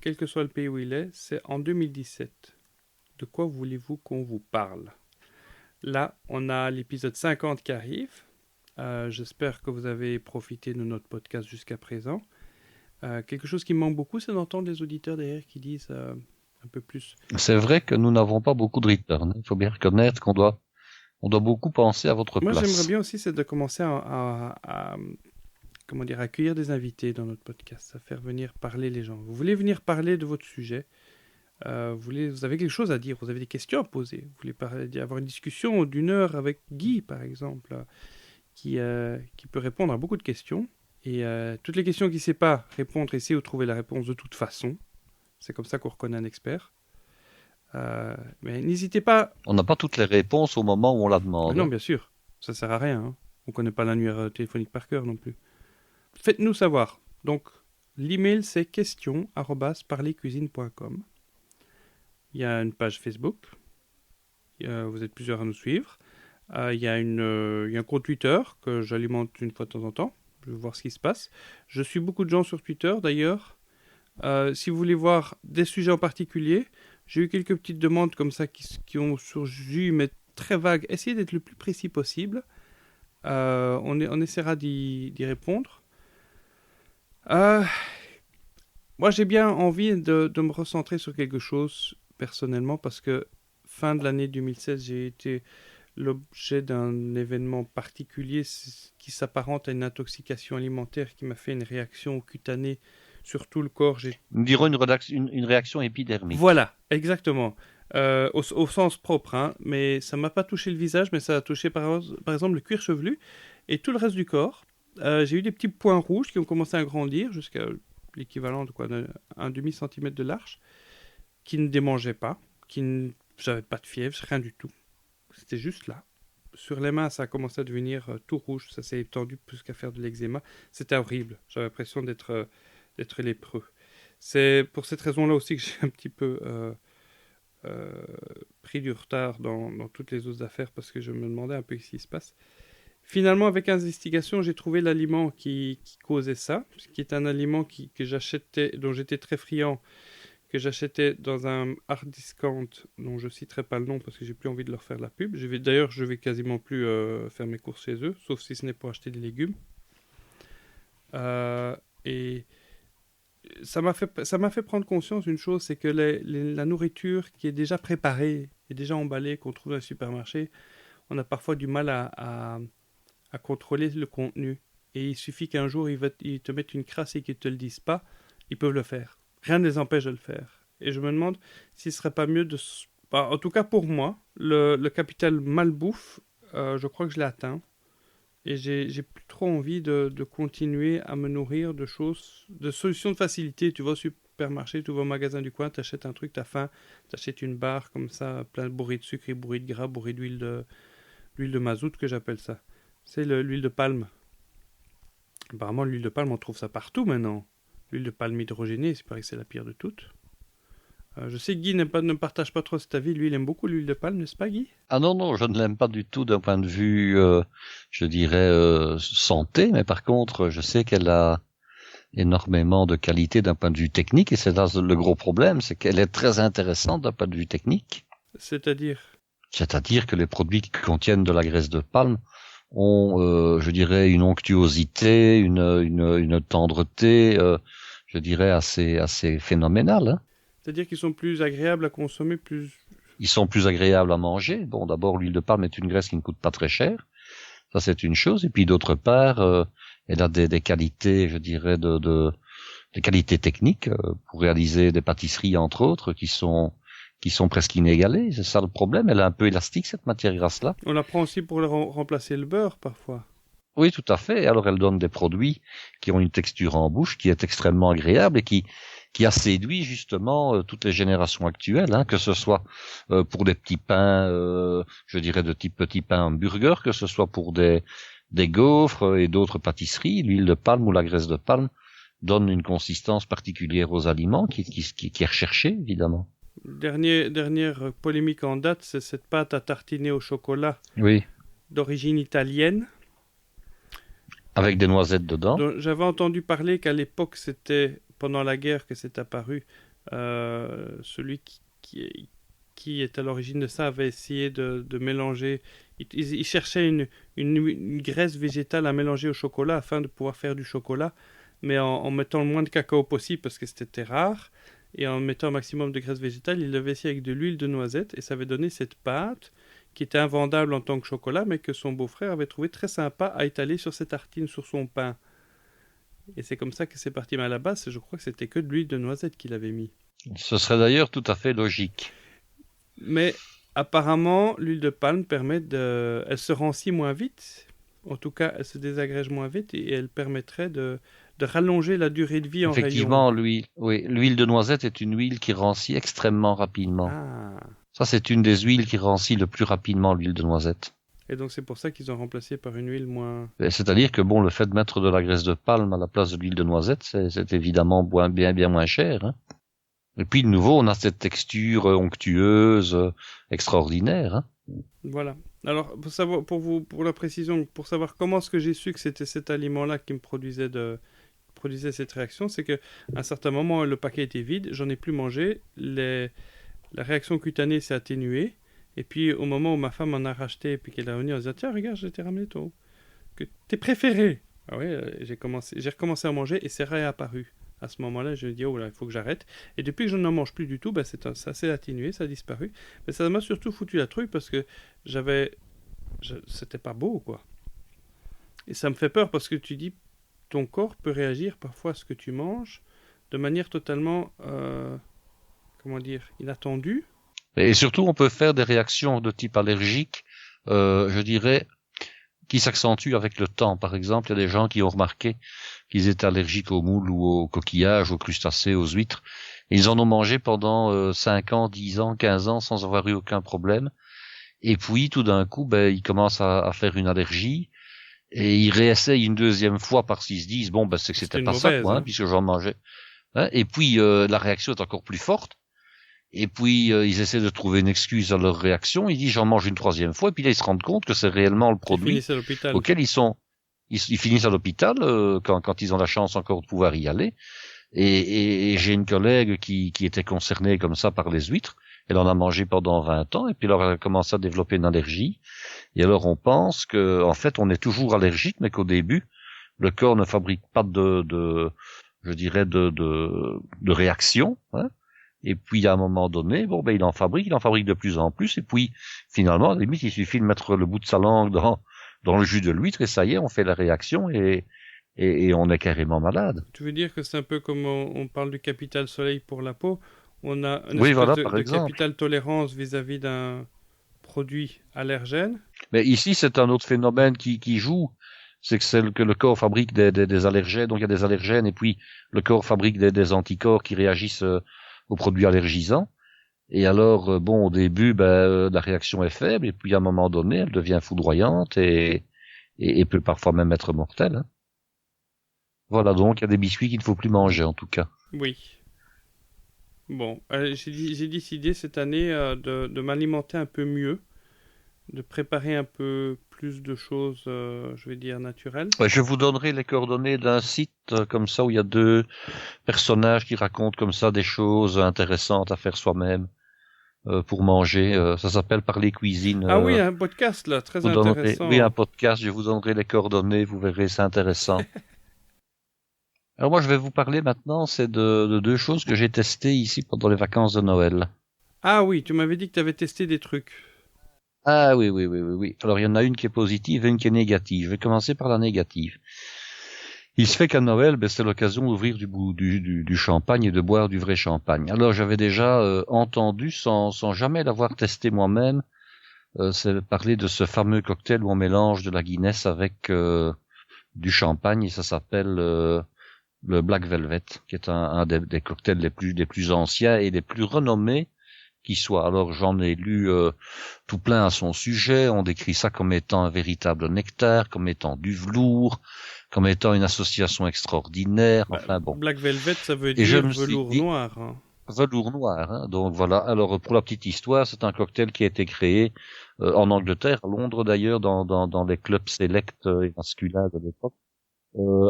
quel que soit le pays où il est, c'est en 2017. De quoi voulez-vous qu'on vous parle? Là, on a l'épisode 50 qui arrive. J'espère que vous avez profité de notre podcast jusqu'à présent. Quelque chose qui me manque beaucoup, c'est d'entendre les auditeurs derrière qui disent un peu plus. C'est vrai que nous n'avons pas beaucoup de return. Il faut bien reconnaître qu'on doit beaucoup penser à votre place. Moi, j'aimerais bien aussi, c'est de commencer à accueillir des invités dans notre podcast, à faire venir parler les gens. Vous voulez venir parler de votre sujet, vous avez quelque chose à dire, vous avez des questions à poser, vous voulez avoir une discussion d'1 heure avec Guy, par exemple, qui peut répondre à beaucoup de questions. Et toutes les questions qu'il ne sait pas répondre, essayez de trouver la réponse de toute façon. C'est comme ça qu'on reconnaît un expert. Mais n'hésitez pas. On n'a pas toutes les réponses au moment où on la demande. Non, bien sûr. Ça sert à rien. Hein. On ne connaît pas l'annuaire téléphonique par cœur non plus. Faites-nous savoir. Donc, l'email, c'est question@parlercuisine.com. Il y a une page Facebook. Vous êtes plusieurs à nous suivre. Il y a un compte Twitter que j'alimente une fois de temps en temps. Je vais voir ce qui se passe. Je suis beaucoup de gens sur Twitter, d'ailleurs. Si vous voulez voir des sujets en particulier, j'ai eu quelques petites demandes comme ça qui ont surgi, mais très vagues. Essayez d'être le plus précis possible. On essaiera d'y répondre. Moi, j'ai bien envie de me recentrer sur quelque chose, personnellement, parce que fin de l'année 2016, j'ai été l'objet d'un événement particulier qui s'apparente à une intoxication alimentaire qui m'a fait une réaction cutanée sur tout le corps. Nous dirons une réaction épidermique. Voilà, exactement. Au sens propre, hein. Mais ça m'a pas touché le visage, mais ça a touché par exemple le cuir chevelu et tout le reste du corps. J'ai eu des petits points rouges qui ont commencé à grandir jusqu'à l'équivalent de un demi-centimètre de large, qui ne démangeaient pas, j'avais pas de fièvre, rien du tout. C'était juste là. Sur les mains, ça a commencé à devenir tout rouge, ça s'est étendu plus qu'à faire de l'eczéma. C'était horrible, j'avais l'impression d'être lépreux. C'est pour cette raison-là aussi que j'ai un petit peu pris du retard dans toutes les autres affaires, parce que je me demandais un peu ce qui se passe. Finalement, avec investigation, j'ai trouvé l'aliment qui causait ça, qui est un aliment que j'achetais, dont j'étais très friand, que j'achetais dans un hard discount dont je ne citerai pas le nom parce que j'ai plus envie de leur faire la pub. D'ailleurs, je vais quasiment plus faire mes courses chez eux, sauf si ce n'est pour acheter des légumes. Et ça m'a fait prendre conscience d'une chose, c'est que la nourriture qui est déjà préparée et déjà emballée, qu'on trouve dans les supermarchés, on a parfois du mal à contrôler le contenu. Et il suffit qu'un jour, ils te mettent une crasse et qu'ils ne te le disent pas, ils peuvent le faire. Rien ne les empêche de le faire. Et je me demande s'il ne serait pas mieux de... en tout cas pour moi, le capital malbouffe, je crois que je l'ai atteint. Et j'ai plus trop envie de continuer à me nourrir de choses, de solutions de facilité. Tu vas au supermarché, tu vas au magasin du coin, tu achètes un truc, tu as faim, tu achètes une barre comme ça, plein bourrée de sucre et bourrée de gras, bourrée d'huile de mazout que j'appelle ça. C'est l'huile de palme. Apparemment, l'huile de palme, on trouve ça partout maintenant. L'huile de palme hydrogénée, c'est pareil, c'est la pire de toutes. Je sais que Guy ne partage pas trop cet avis. Lui, il aime beaucoup l'huile de palme, n'est-ce pas, Guy? Ah non, je ne l'aime pas du tout d'un point de vue, je dirais, santé. Mais par contre, je sais qu'elle a énormément de qualité d'un point de vue technique. Et c'est là le gros problème, c'est qu'elle est très intéressante d'un point de vue technique. C'est-à-dire que les produits qui contiennent de la graisse de palme ont, je dirais, une onctuosité, une tendreté, je dirais, assez phénoménale. Hein. C'est-à-dire qu'ils sont plus agréables à consommer, Ils sont plus agréables à manger. Bon, d'abord, l'huile de palme est une graisse qui ne coûte pas très cher. Ça, c'est une chose. Et puis, d'autre part, elle a des qualités, je dirais, des qualités techniques pour réaliser des pâtisseries, entre autres, qui sont presque inégalées. C'est ça le problème. Elle est un peu élastique, cette matière grasse-là. On la prend aussi pour remplacer le beurre, parfois. Oui, tout à fait. Alors, elle donne des produits qui ont une texture en bouche qui est extrêmement agréable et qui a séduit justement toutes les générations actuelles, hein, que ce soit pour des petits pains, je dirais de type petit pain hamburger, que ce soit pour des gaufres et d'autres pâtisseries. L'huile de palme ou la graisse de palme donne une consistance particulière aux aliments qui est recherchée, évidemment. Dernière polémique en date, c'est cette pâte à tartiner au chocolat. Oui. D'origine italienne. Avec des noisettes dedans. J'avais entendu parler qu'à l'époque, c'était pendant la guerre que c'est apparu. Celui qui est à l'origine de ça avait essayé de mélanger. Il cherchait une graisse végétale à mélanger au chocolat afin de pouvoir faire du chocolat, mais en mettant le moins de cacao possible parce que c'était rare. Et en mettant un maximum de graisse végétale, il l'avait essayé avec de l'huile de noisette et ça avait donné cette pâte qui était invendable en tant que chocolat, mais que son beau-frère avait trouvé très sympa à étaler sur ses tartines, sur son pain. Et c'est comme ça que c'est parti. Mais à la base, je crois que c'était que de l'huile de noisette qu'il avait mis. Ce serait d'ailleurs tout à fait logique. Mais apparemment, l'huile de palme elle se rancit moins vite. En tout cas, elle se désagrège moins vite et elle permettrait de rallonger la durée de vie en rayon. Effectivement, l'huile de noisette est une huile qui rancit extrêmement rapidement. Ah. Ça, c'est une des huiles qui rancit le plus rapidement l'huile de noisette. Et donc, c'est pour ça qu'ils ont remplacé par une huile moins... C'est-à-dire que, bon, le fait de mettre de la graisse de palme à la place de l'huile de noisette, c'est évidemment bien moins cher. Hein. Et puis, de nouveau, on a cette texture onctueuse, extraordinaire. Hein. Voilà. Alors, pour la précision, pour savoir comment est-ce que j'ai su que c'était cet aliment-là qui me produisait cette réaction, c'est qu'à un certain moment, le paquet était vide, j'en ai plus mangé, la réaction cutanée s'est atténuée, et puis au moment où ma femme en a racheté, et puis qu'elle est revenue, elle a dit « Tiens, regarde, je t'ai ramené tes préférés !» Ah ouais, j'ai recommencé à manger, et c'est réapparu. À ce moment-là, je me dis, oh là, il faut que j'arrête. Et depuis que je n'en mange plus du tout, ça s'est atténué, ça a disparu. Mais ça m'a surtout foutu la trouille parce que c'était pas beau, quoi. Et ça me fait peur parce que tu dis, ton corps peut réagir parfois à ce que tu manges de manière totalement, inattendue. Et surtout, on peut faire des réactions de type allergique, je dirais, qui s'accentuent avec le temps. Par exemple, il y a des gens qui ont remarqué qu'ils étaient allergiques aux moules ou aux coquillages, aux crustacés, aux huîtres. Et ils en ont mangé pendant 5 ans, 10 ans, 15 ans sans avoir eu aucun problème. Et puis, tout d'un coup, ils commencent à faire une allergie. Et ils réessayent une deuxième fois parce qu'ils se disent, c'est que c'était pas ça, quoi, puisque j'en mangeais. Et puis, la réaction est encore plus forte. Et puis, ils essaient de trouver une excuse à leur réaction. Ils disent, j'en mange une troisième fois. Et puis là, ils se rendent compte que c'est réellement le produit auquel ils finissent à l'hôpital, quand ils ont la chance encore de pouvoir y aller. Et j'ai une collègue qui était concernée comme ça par les huîtres. Elle en a mangé pendant 20 ans. Et puis, alors, elle a commencé à développer une allergie. Et alors, on pense que, en fait, on est toujours allergique, mais qu'au début, le corps ne fabrique pas de réaction, hein. Et puis, à un moment donné, il en fabrique de plus en plus. Et puis, finalement, à la limite, il suffit de mettre le bout de sa langue dans le jus de l'huître et ça y est, on fait la réaction et on est carrément malade. Tu veux dire que c'est un peu comme on parle du capital soleil pour la peau. On a une de capital tolérance vis-à-vis d'un produit allergène. Mais ici, c'est un autre phénomène qui joue. C'est que le corps fabrique des allergènes. Donc, il y a des allergènes et puis le corps fabrique des anticorps qui réagissent aux produits allergisants. Et alors, au début, la réaction est faible, et puis à un moment donné, elle devient foudroyante et peut parfois même être mortelle. Hein. Voilà, donc il y a des biscuits qu'il ne faut plus manger, en tout cas. Oui. Bon, j'ai décidé cette année de m'alimenter un peu mieux, de préparer un peu plus de choses, naturelles. Ouais, je vous donnerai les coordonnées d'un site comme ça où il y a 2 personnages qui racontent comme ça des choses intéressantes à faire soi-même pour manger. Ça s'appelle Parler Cuisine. Ah oui, un podcast là, très intéressant. Oui, un podcast, je vous donnerai les coordonnées, vous verrez, c'est intéressant. Alors moi, je vais vous parler maintenant, c'est de 2 choses que j'ai testées ici pendant les vacances de Noël. Ah oui, tu m'avais dit que tu avais testé des trucs. Ah oui. Alors il y en a une qui est positive et une qui est négative. Je vais commencer par la négative. Il se fait qu'à Noël, c'est l'occasion d'ouvrir du champagne et de boire du vrai champagne. Alors j'avais déjà entendu, sans jamais l'avoir testé moi-même, c'est parler de ce fameux cocktail où on mélange de la Guinness avec du champagne et ça s'appelle le Black Velvet, qui est un des cocktails les plus anciens et les plus renommés qui soit. Alors j'en ai lu tout plein à son sujet, on décrit ça comme étant un véritable nectar, comme étant du velours, comme étant une association extraordinaire, Black Velvet, ça veut dire velours noir. Hein. Velours noir, hein. Donc voilà. Alors pour la petite histoire, c'est un cocktail qui a été créé en Angleterre, à Londres d'ailleurs, dans les clubs sélects et masculins de l'époque.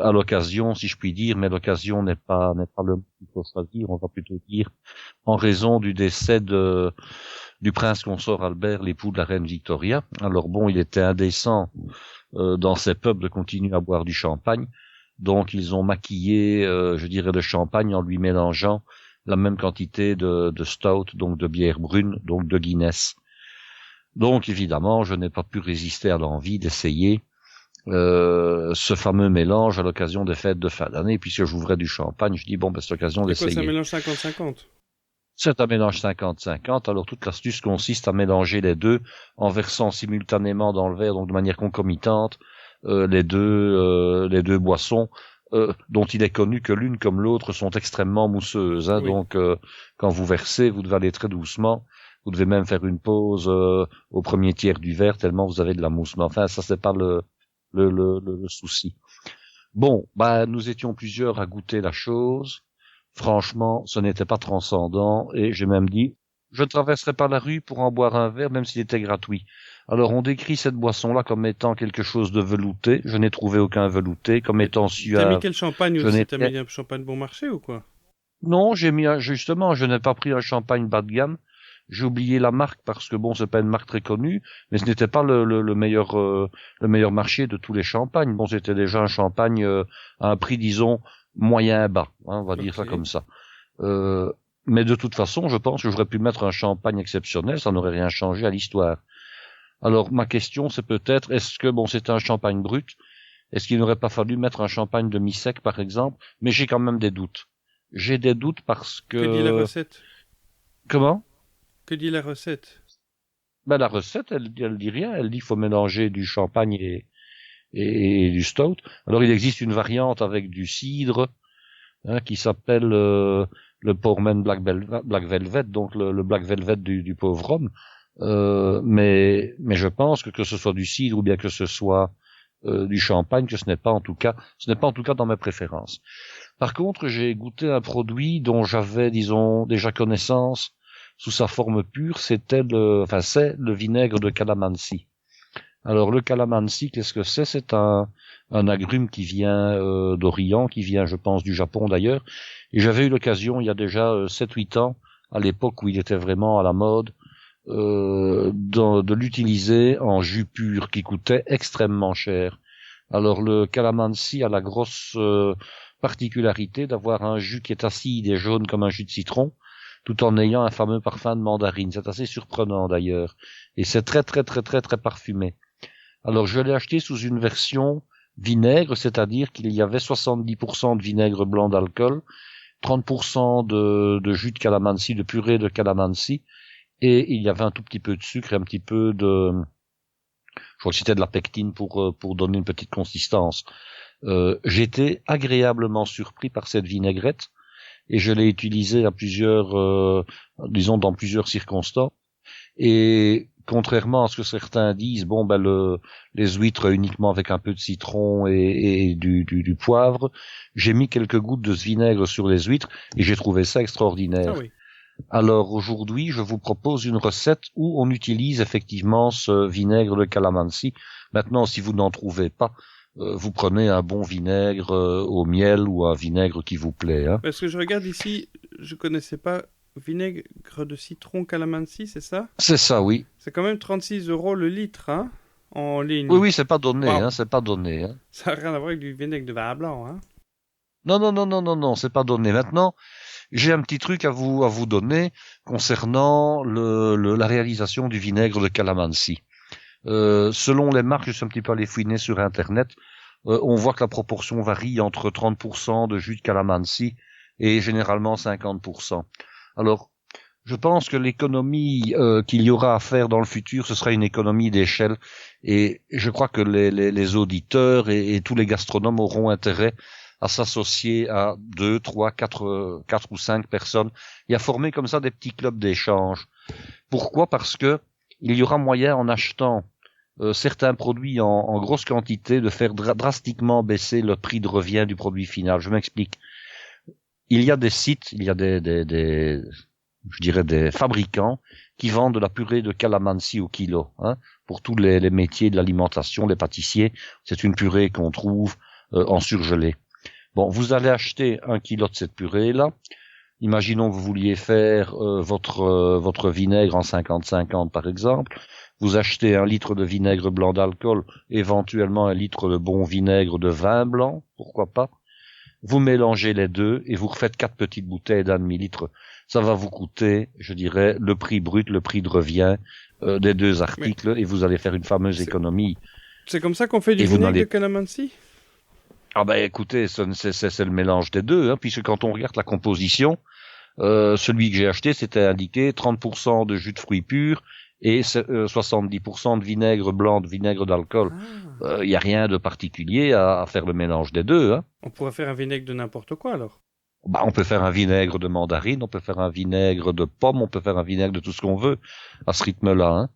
À l'occasion, si je puis dire, mais l'occasion n'est pas le mot qu'il faut choisir, on va plutôt dire en raison du décès du prince consort Albert, l'époux de la reine Victoria. Alors il était indécent dans ces pubs de continuer à boire du champagne, donc ils ont maquillé, le champagne en lui mélangeant la même quantité de stout, donc de bière brune, donc de Guinness. Donc évidemment, je n'ai pas pu résister à l'envie d'essayer ce fameux mélange à l'occasion des fêtes de fin d'année, puisque j'ouvrais du champagne, je dis c'est l'occasion d'essayer. C'est un mélange 50-50? C'est un mélange 50-50, alors toute l'astuce consiste à mélanger les deux en versant simultanément dans le verre, donc de manière concomitante, les deux boissons, dont il est connu que l'une comme l'autre sont extrêmement mousseuses, hein, oui. Donc quand vous versez, vous devez aller très doucement. Vous devez même faire une pause au premier tiers du verre tellement vous avez de la mousse. Mais enfin, ça c'est pas le souci. Nous étions plusieurs à goûter la chose. Franchement, ce n'était pas transcendant et j'ai même dit, je ne traverserai pas la rue pour en boire un verre même s'il était gratuit. Alors on décrit cette boisson-là comme étant quelque chose de velouté. Je n'ai trouvé aucun velouté, comme étant suave. T'as mis quel champagne aussi? T'as mis un champagne bon marché ou quoi? Non, je n'ai pas pris un champagne bas de gamme. J'ai oublié la marque parce que c'est pas une marque très connue, mais ce n'était pas le meilleur marché de tous les champagnes. C'était déjà un champagne à un prix, disons, moyen bas, hein, on va dire ça Ok. comme ça. Mais de toute façon, je pense que j'aurais pu mettre un champagne exceptionnel, ça n'aurait rien changé à l'histoire. Alors ma question c'est peut-être, est-ce que bon c'est un champagne brut, est-ce qu'il n'aurait pas fallu mettre un champagne demi-sec par exemple? Mais j'ai quand même des doutes. J'ai des doutes parce Que dit la que... recette? Comment? Que dit la recette? Ben la recette, elle dit rien, elle dit qu'il faut mélanger du champagne et du stout. Alors il existe une variante avec du cidre, hein, qui s'appelle le Poorman Black Velvet, donc le Black Velvet du pauvre homme. Mais je pense que ce soit du cidre ou bien que ce soit du champagne, que ce n'est pas en tout cas dans mes préférences. Par contre, j'ai goûté un produit dont j'avais, disons, déjà connaissance sous sa forme pure, c'est le vinaigre de calamansi. Alors le calamansi, qu'est-ce que c'est? C'est un agrume qui vient d'Orient, qui vient, je pense, du Japon d'ailleurs. Et j'avais eu l'occasion, il y a déjà 7-8 ans, à l'époque où il était vraiment à la mode, de l'utiliser en jus pur, qui coûtait extrêmement cher. Alors le calamansi a la grosse particularité d'avoir un jus qui est acide et jaune comme un jus de citron, tout en ayant un fameux parfum de mandarine. C'est assez surprenant d'ailleurs. Et c'est très très très très très parfumé. Alors je l'ai acheté sous une version vinaigre, c'est-à-dire qu'il y avait 70% de vinaigre blanc d'alcool, 30% de jus de calamansi, de purée de calamansi, et il y avait un tout petit peu de sucre et un petit peu de... Je crois que c'était de la pectine pour donner une petite consistance. J'étais agréablement surpris par cette vinaigrette, et je l'ai utilisée à dans plusieurs circonstances. Et contrairement à ce que certains disent, les huîtres uniquement avec un peu de citron et du poivre, j'ai mis quelques gouttes de ce vinaigre sur les huîtres et j'ai trouvé ça extraordinaire. Ah oui. Alors aujourd'hui, je vous propose une recette où on utilise effectivement ce vinaigre de calamansi. Maintenant, si vous n'en trouvez pas, vous prenez un bon vinaigre au miel ou un vinaigre qui vous plaît. Hein. Parce que je regarde ici, je connaissais pas vinaigre de citron calamansi, c'est ça? C'est ça, oui. C'est quand même 36 € le litre, hein, en ligne. Oui, c'est pas donné, Wow. hein, c'est pas donné. Hein. Ça n'a rien à voir avec du vinaigre de vin blanc, hein. Non, c'est pas donné. Maintenant, j'ai un petit truc à vous donner concernant la réalisation du vinaigre de calamansi. Selon les marques, je suis un petit peu allé fouiner sur Internet, on voit que la proportion varie entre 30% de jus de calamansi et généralement 50%. Alors, je pense que l'économie qu'il y aura à faire dans le futur, ce sera une économie d'échelle, et je crois que les auditeurs et tous les gastronomes auront intérêt à s'associer à 2, 3, 4 ou 5 personnes et à former comme ça des petits clubs d'échange. Pourquoi? Parce que il y aura moyen, en achetant certains produits en grosse quantité, de faire drastiquement baisser le prix de revient du produit final. Je m'explique. Il y a des sites, il y a des fabricants qui vendent de la purée de calamansi au kilo, hein, pour tous les métiers de l'alimentation, les pâtissiers. C'est une purée qu'on trouve en surgelé. Bon, vous allez acheter 1 kilo de cette purée-là. Imaginons que vous vouliez faire votre vinaigre en 50-50 par exemple. Vous achetez 1 litre de vinaigre blanc d'alcool, éventuellement 1 litre de bon vinaigre de vin blanc, pourquoi pas. Vous mélangez les deux et vous refaites 4 petites bouteilles d'1 demi-litre. Ça va vous coûter, je dirais, le prix brut, le prix de revient des deux articles, et vous allez faire une fameuse économie. C'est comme ça qu'on fait du vinaigre de calamansi? Ah ben écoutez, c'est le mélange des deux, hein, puisque quand on regarde la composition, celui que j'ai acheté, c'était indiqué 30% de jus de fruits purs et 70% de vinaigre blanc, de vinaigre d'alcool. Il y a rien de particulier à faire le mélange des deux. Hein. On pourrait faire un vinaigre de n'importe quoi alors. Bah, on peut faire un vinaigre de mandarine, on peut faire un vinaigre de pomme, on peut faire un vinaigre de tout ce qu'on veut à ce rythme-là. Hein.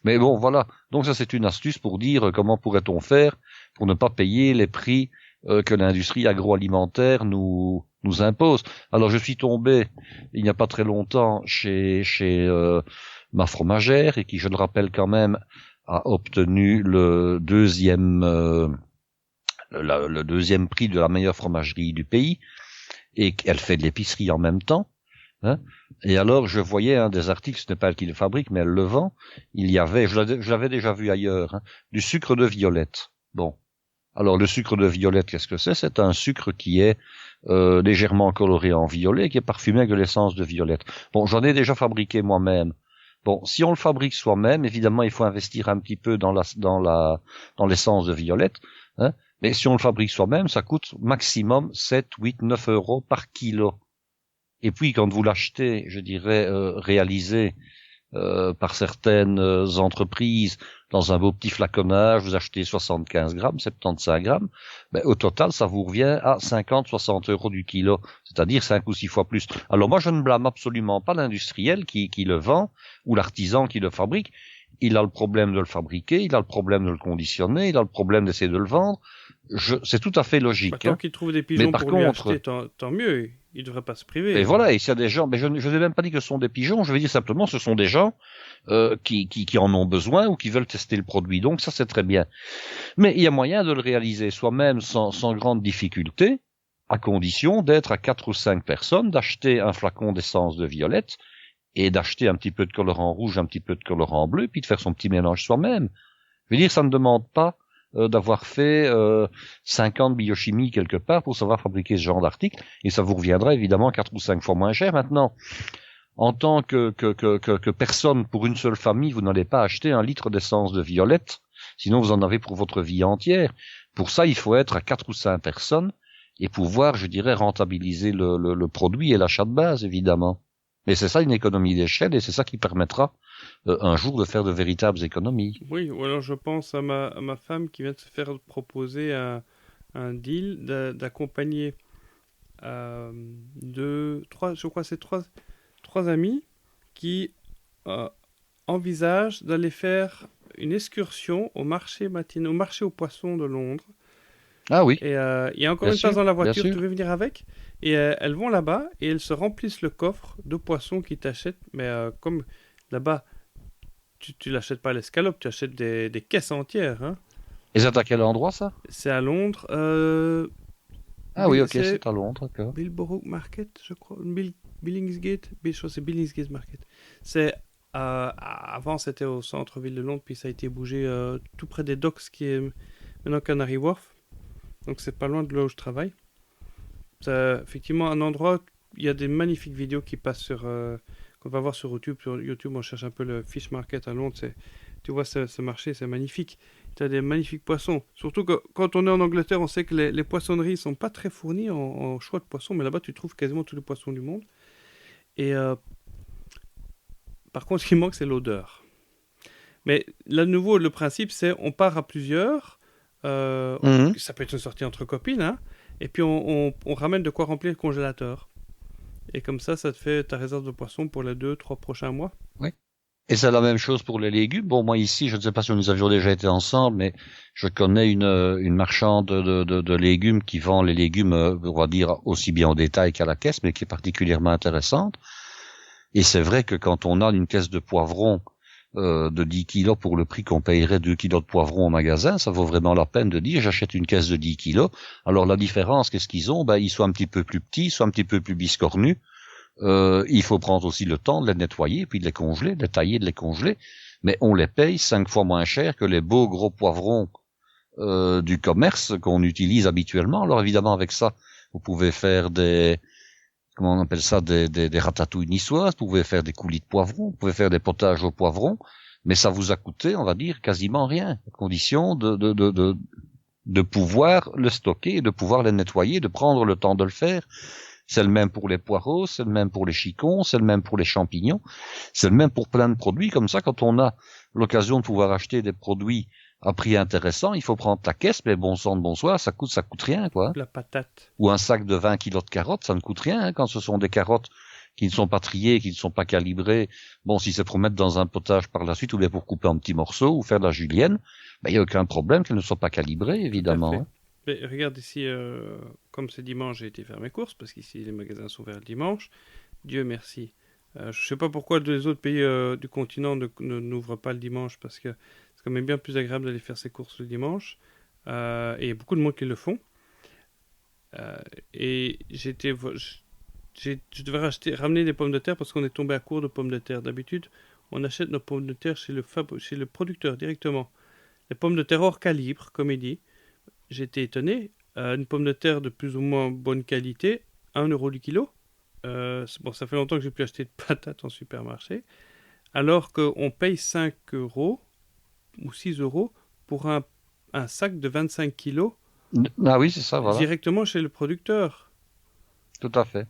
Mais bon, voilà. Donc ça, c'est une astuce pour dire comment pourrait-on faire pour ne pas payer les prix que l'industrie agroalimentaire nous impose. Alors je suis tombé il n'y a pas très longtemps chez ma fromagère, et qui, je le rappelle quand même, a obtenu le deuxième prix de la meilleure fromagerie du pays, et qu'elle fait de l'épicerie en même temps. Hein. Et alors je voyais un des articles, ce n'est pas elle qui le fabrique, mais elle le vend. Il y avait, je l'avais déjà vu ailleurs, hein, du sucre de violette. Bon. Alors le sucre de violette, qu'est-ce que c'est? C'est un sucre qui est légèrement coloré en violet, qui est parfumé avec de l'essence de violette. Bon, j'en ai déjà fabriqué moi-même. Bon, si on le fabrique soi-même, évidemment, il faut investir un petit peu dans l'essence de violette, hein. Mais si on le fabrique soi-même, ça coûte maximum 7, 8, 9 euros par kilo. Et puis, quand vous l'achetez, je dirais, réalisé par certaines entreprises dans un beau petit flaconnage, vous achetez 75 grammes, 75 grammes, ben, au total, ça vous revient à 50, 60 euros du kilo, c'est-à-dire 5 ou 6 fois plus. Alors moi, je ne blâme absolument pas l'industriel qui le vend ou l'artisan qui le fabrique. Il a le problème de le fabriquer, il a le problème de le conditionner, il a le problème d'essayer de le vendre. C'est tout à fait logique. Tant qu'il trouve des pigeons pour lui acheter, tant mieux. Il ne devrait pas se priver. Et voilà, et s'il y a des gens, mais je n'ai même pas dit que ce sont des pigeons, je vais dire simplement ce sont des gens qui en ont besoin ou qui veulent tester le produit. Donc ça, c'est très bien. Mais il y a moyen de le réaliser soi-même sans grande difficulté, à condition d'être à 4 ou 5 personnes, d'acheter un flacon d'essence de violette et d'acheter un petit peu de colorant rouge, un petit peu de colorant bleu, puis de faire son petit mélange soi-même. Je veux dire, ça ne demande pas d'avoir fait 50 biochimie quelque part pour savoir fabriquer ce genre d'article, et ça vous reviendra évidemment 4 ou 5 fois moins cher. Maintenant, en tant que personne, pour une seule famille, vous n'allez pas acheter 1 litre d'essence de violette, sinon vous en avez pour votre vie entière. Pour ça, il faut être à 4 ou 5 personnes et pouvoir, je dirais, rentabiliser le produit et l'achat de base, évidemment. Mais c'est ça une économie d'échelle, et c'est ça qui permettra un jour de faire de véritables économies. Oui, ou alors je pense à ma femme qui vient de se faire proposer un deal d'accompagner trois amis qui envisagent d'aller faire une excursion au marché matinal, au marché aux poissons de Londres. Ah oui. Et il y a encore une place dans la voiture, tu veux venir avec? Et elles vont là-bas et elles se remplissent le coffre de poissons qu'ils t'achètent. Mais comme là-bas, tu l'achètes pas à l'escalope, tu achètes des caisses entières. Hein. Et c'est à quel endroit ça? C'est à Londres. Ah oui, ok, c'est à Londres, d'accord. Billborough Market, je crois. Billingsgate. Je crois que c'est Billingsgate Market. C'est avant c'était au centre-ville de Londres, puis ça a été bougé tout près des docks, qui est maintenant Canary Wharf. Donc c'est pas loin de là où je travaille. C'est effectivement un endroit, il y a des magnifiques vidéos qui passent qu'on va voir sur YouTube. Sur YouTube, on cherche un peu le Fish Market à Londres. Tu vois ce marché, c'est magnifique. Tu as des magnifiques poissons. Surtout que quand on est en Angleterre, on sait que les poissonneries sont pas très fournies en choix de poissons, mais là-bas tu trouves quasiment tous les poissons du monde. Et par contre, ce qui manque, c'est l'odeur. Mais là, de nouveau, le principe, c'est on part à plusieurs. Ça peut être une sortie entre copines, hein, et puis on ramène de quoi remplir le congélateur. Et comme ça te fait ta réserve de poisson pour les 2-3 prochains mois. Oui. Et c'est la même chose pour les légumes. Bon, moi ici, je ne sais pas si nous avions déjà été ensemble, mais je connais une marchande de légumes qui vend les légumes, on va dire, aussi bien au détail qu'à la caisse, mais qui est particulièrement intéressante. Et c'est vrai que quand on a une caisse de poivrons de 10 kilos pour le prix qu'on payerait 2 kilos de poivrons au magasin, ça vaut vraiment la peine de dire j'achète une caisse de 10 kilos. Alors la différence, qu'est-ce qu'ils ont? Ils sont un petit peu plus petits, ils sont un petit peu plus biscornus. Il faut prendre aussi le temps de les nettoyer, puis de les congeler, de les tailler, de les congeler. Mais on les paye 5 fois moins cher que les beaux gros poivrons du commerce qu'on utilise habituellement. Alors évidemment avec ça, vous pouvez faire comment on appelle ça, des ratatouilles niçoises, vous pouvez faire des coulis de poivrons, vous pouvez faire des potages au poivron, mais ça vous a coûté, on va dire, quasiment rien, à condition de pouvoir le stocker, et de pouvoir les nettoyer, de prendre le temps de le faire. C'est le même pour les poireaux, c'est le même pour les chicons, c'est le même pour les champignons, c'est le même pour plein de produits. Comme ça, quand on a l'occasion de pouvoir acheter des produits à prix intéressant, il faut prendre ta caisse, mais bon sang de bonsoir, ça coûte rien, quoi. La patate. Ou un sac de 20 kilos de carottes, ça ne coûte rien, hein, quand ce sont des carottes qui ne sont pas triées, qui ne sont pas calibrées. Bon, si c'est pour mettre dans un potage par la suite, ou bien pour couper en petits morceaux, ou faire de la julienne, il n'y a aucun problème qu'elles ne soient pas calibrées, évidemment. Hein. Mais regarde ici, comme c'est dimanche, j'ai été faire mes courses, parce qu'ici les magasins sont ouverts le dimanche. Dieu merci. Je ne sais pas pourquoi les autres pays du continent n'ouvrent pas le dimanche, parce que c'est quand même bien plus agréable d'aller faire ses courses le dimanche. Et il y a beaucoup de monde qui le font. Et je devais ramener des pommes de terre parce qu'on est tombé à court de pommes de terre. D'habitude, on achète nos pommes de terre chez le producteur directement. Les pommes de terre hors calibre, comme il dit. j'étais étonné. Une pomme de terre de plus ou moins bonne qualité, 1 euro du kilo. Bon, ça fait longtemps que j'ai plus acheté de patates en supermarché. Alors qu'on paye 5 euros ou 6 euros pour un sac de 25 kilos Ah oui, c'est ça, voilà. directement chez le producteur. Tout à fait.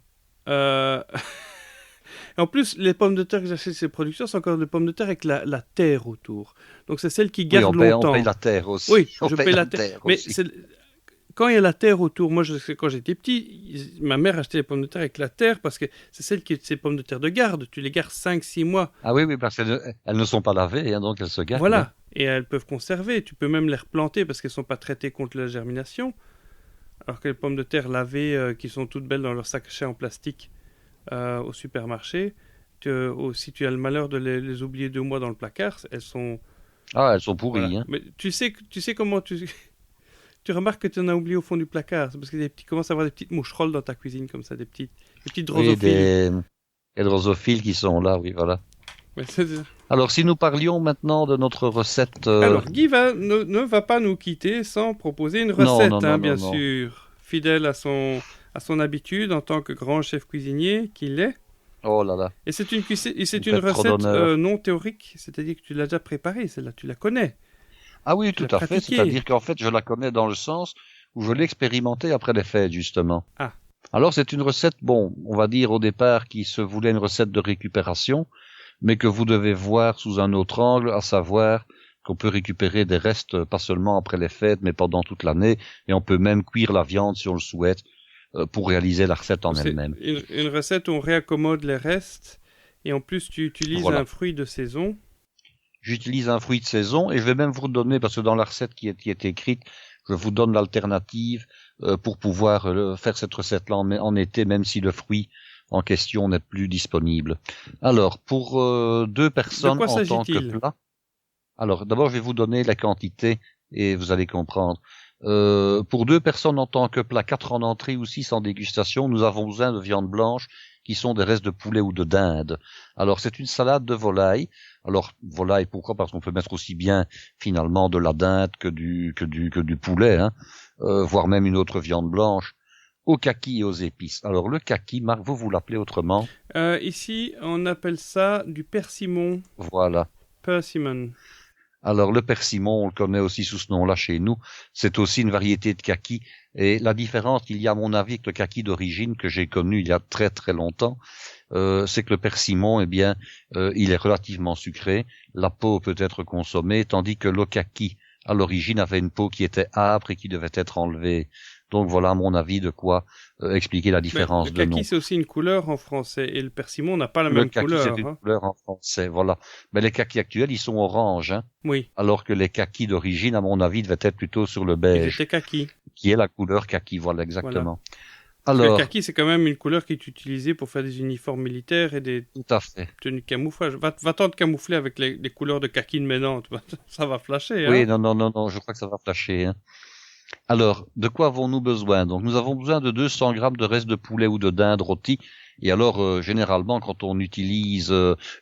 En plus, les pommes de terre que j'achète chez les producteurs, c'est encore des pommes de terre avec la terre autour. Donc c'est celle qui garde longtemps. On paye la terre aussi. Oui, on je paye paye la la terre. terre Mais aussi. quand il y a la terre autour, moi, quand j'étais petit, ma mère achetait les pommes de terre avec la terre parce que c'est ces pommes de terre de garde. Tu les gardes 5-6 mois. Ah oui, parce qu'elles ne sont pas lavées, hein, donc elles se gardent. Voilà. Et elles peuvent conserver. Tu peux même les replanter parce qu'elles ne sont pas traitées contre la germination. Alors que les pommes de terre lavées, qui sont toutes belles dans leur sachet en plastique au supermarché, si tu as le malheur de les oublier 2 mois dans le placard, elles sont... Ah, elles sont pourries. Voilà. Hein. Mais tu sais comment tu remarques que tu en as oublié au fond du placard. C'est parce que tu commences à avoir des petites moucherolles dans ta cuisine comme ça, des petites drosophiles. Des drosophiles qui sont là, oui, voilà. Ouais, Alors, si nous parlions maintenant de notre recette... Alors, Guy ne va pas nous quitter sans proposer une recette, non, bien non. sûr. Fidèle à son habitude en tant que grand chef cuisinier qu'il est. Oh là là. Et c'est une faites trop recette d'honneur. non théorique, c'est-à-dire que tu l'as déjà préparée, celle-là, tu la connais. Ah oui, Tu tout l'as à fait. pratiquée. C'est-à-dire qu'en fait, je la connais dans le sens où je l'ai expérimentée après les fêtes, justement. Ah. Alors, c'est une recette, bon, on va dire au départ, qui se voulait une recette de récupération, mais que vous devez voir sous un autre angle, à savoir qu'on peut récupérer des restes pas seulement après les fêtes, mais pendant toute l'année, et on peut même cuire la viande si on le souhaite, pour réaliser la recette en elle-même. Une recette où on réaccommode les restes, et en plus tu utilises un fruit de saison. J'utilise un fruit de saison, et je vais même vous donner, parce que dans la recette qui est écrite, je vous donne l'alternative pour pouvoir faire cette recette-là en été, même si le fruit en question n'est plus disponible. Alors, pour 2 personnes en tant que plat. Alors, d'abord, je vais vous donner la quantité et vous allez comprendre. Pour 2 personnes en tant que plat, 4 en entrée ou 6 en dégustation, nous avons besoin de viande blanche qui sont des restes de poulet ou de dinde. Alors, c'est une salade de volaille. Alors, volaille, pourquoi? Parce qu'on peut mettre aussi bien, finalement, de la dinde que du poulet, hein, voire même une autre viande blanche, au kaki et aux épices. Alors, le kaki, Marc, vous l'appelez autrement? Ici, on appelle ça du persimon. Voilà. Persimmon. Alors, le persimon, on le connaît aussi sous ce nom-là chez nous. C'est aussi une variété de kaki. Et la différence qu'il y a, à mon avis, avec le kaki d'origine que j'ai connu il y a très très longtemps, c'est que le persimon, eh bien, il est relativement sucré. La peau peut être consommée, tandis que le kaki, à l'origine, avait une peau qui était âpre et qui devait être enlevée. Donc voilà, à mon avis, de quoi expliquer la différence de nom. Le kaki, c'est aussi une couleur en français, et le persimon n'a pas la même couleur. Le kaki, c'est une couleur en français, voilà. Mais les kakis actuels, ils sont orange, hein. Oui. Alors que les kakis d'origine, à mon avis, devaient être plutôt sur le beige. Ils étaient kaki. Qui est la couleur kaki, voilà, exactement. Voilà. Alors. Le kaki, c'est quand même une couleur qui est utilisée pour faire des uniformes militaires et des tout à fait. tenues de camouflage. Va-t'en te camoufler avec les couleurs de kaki de maintenant. Ça va flasher, hein. Oui, non, je crois que ça va flasher, hein. Alors, de quoi avons-nous besoin? Donc, nous avons besoin de 200 grammes de restes de poulet ou de dinde rôti. Et alors, généralement, quand on utilise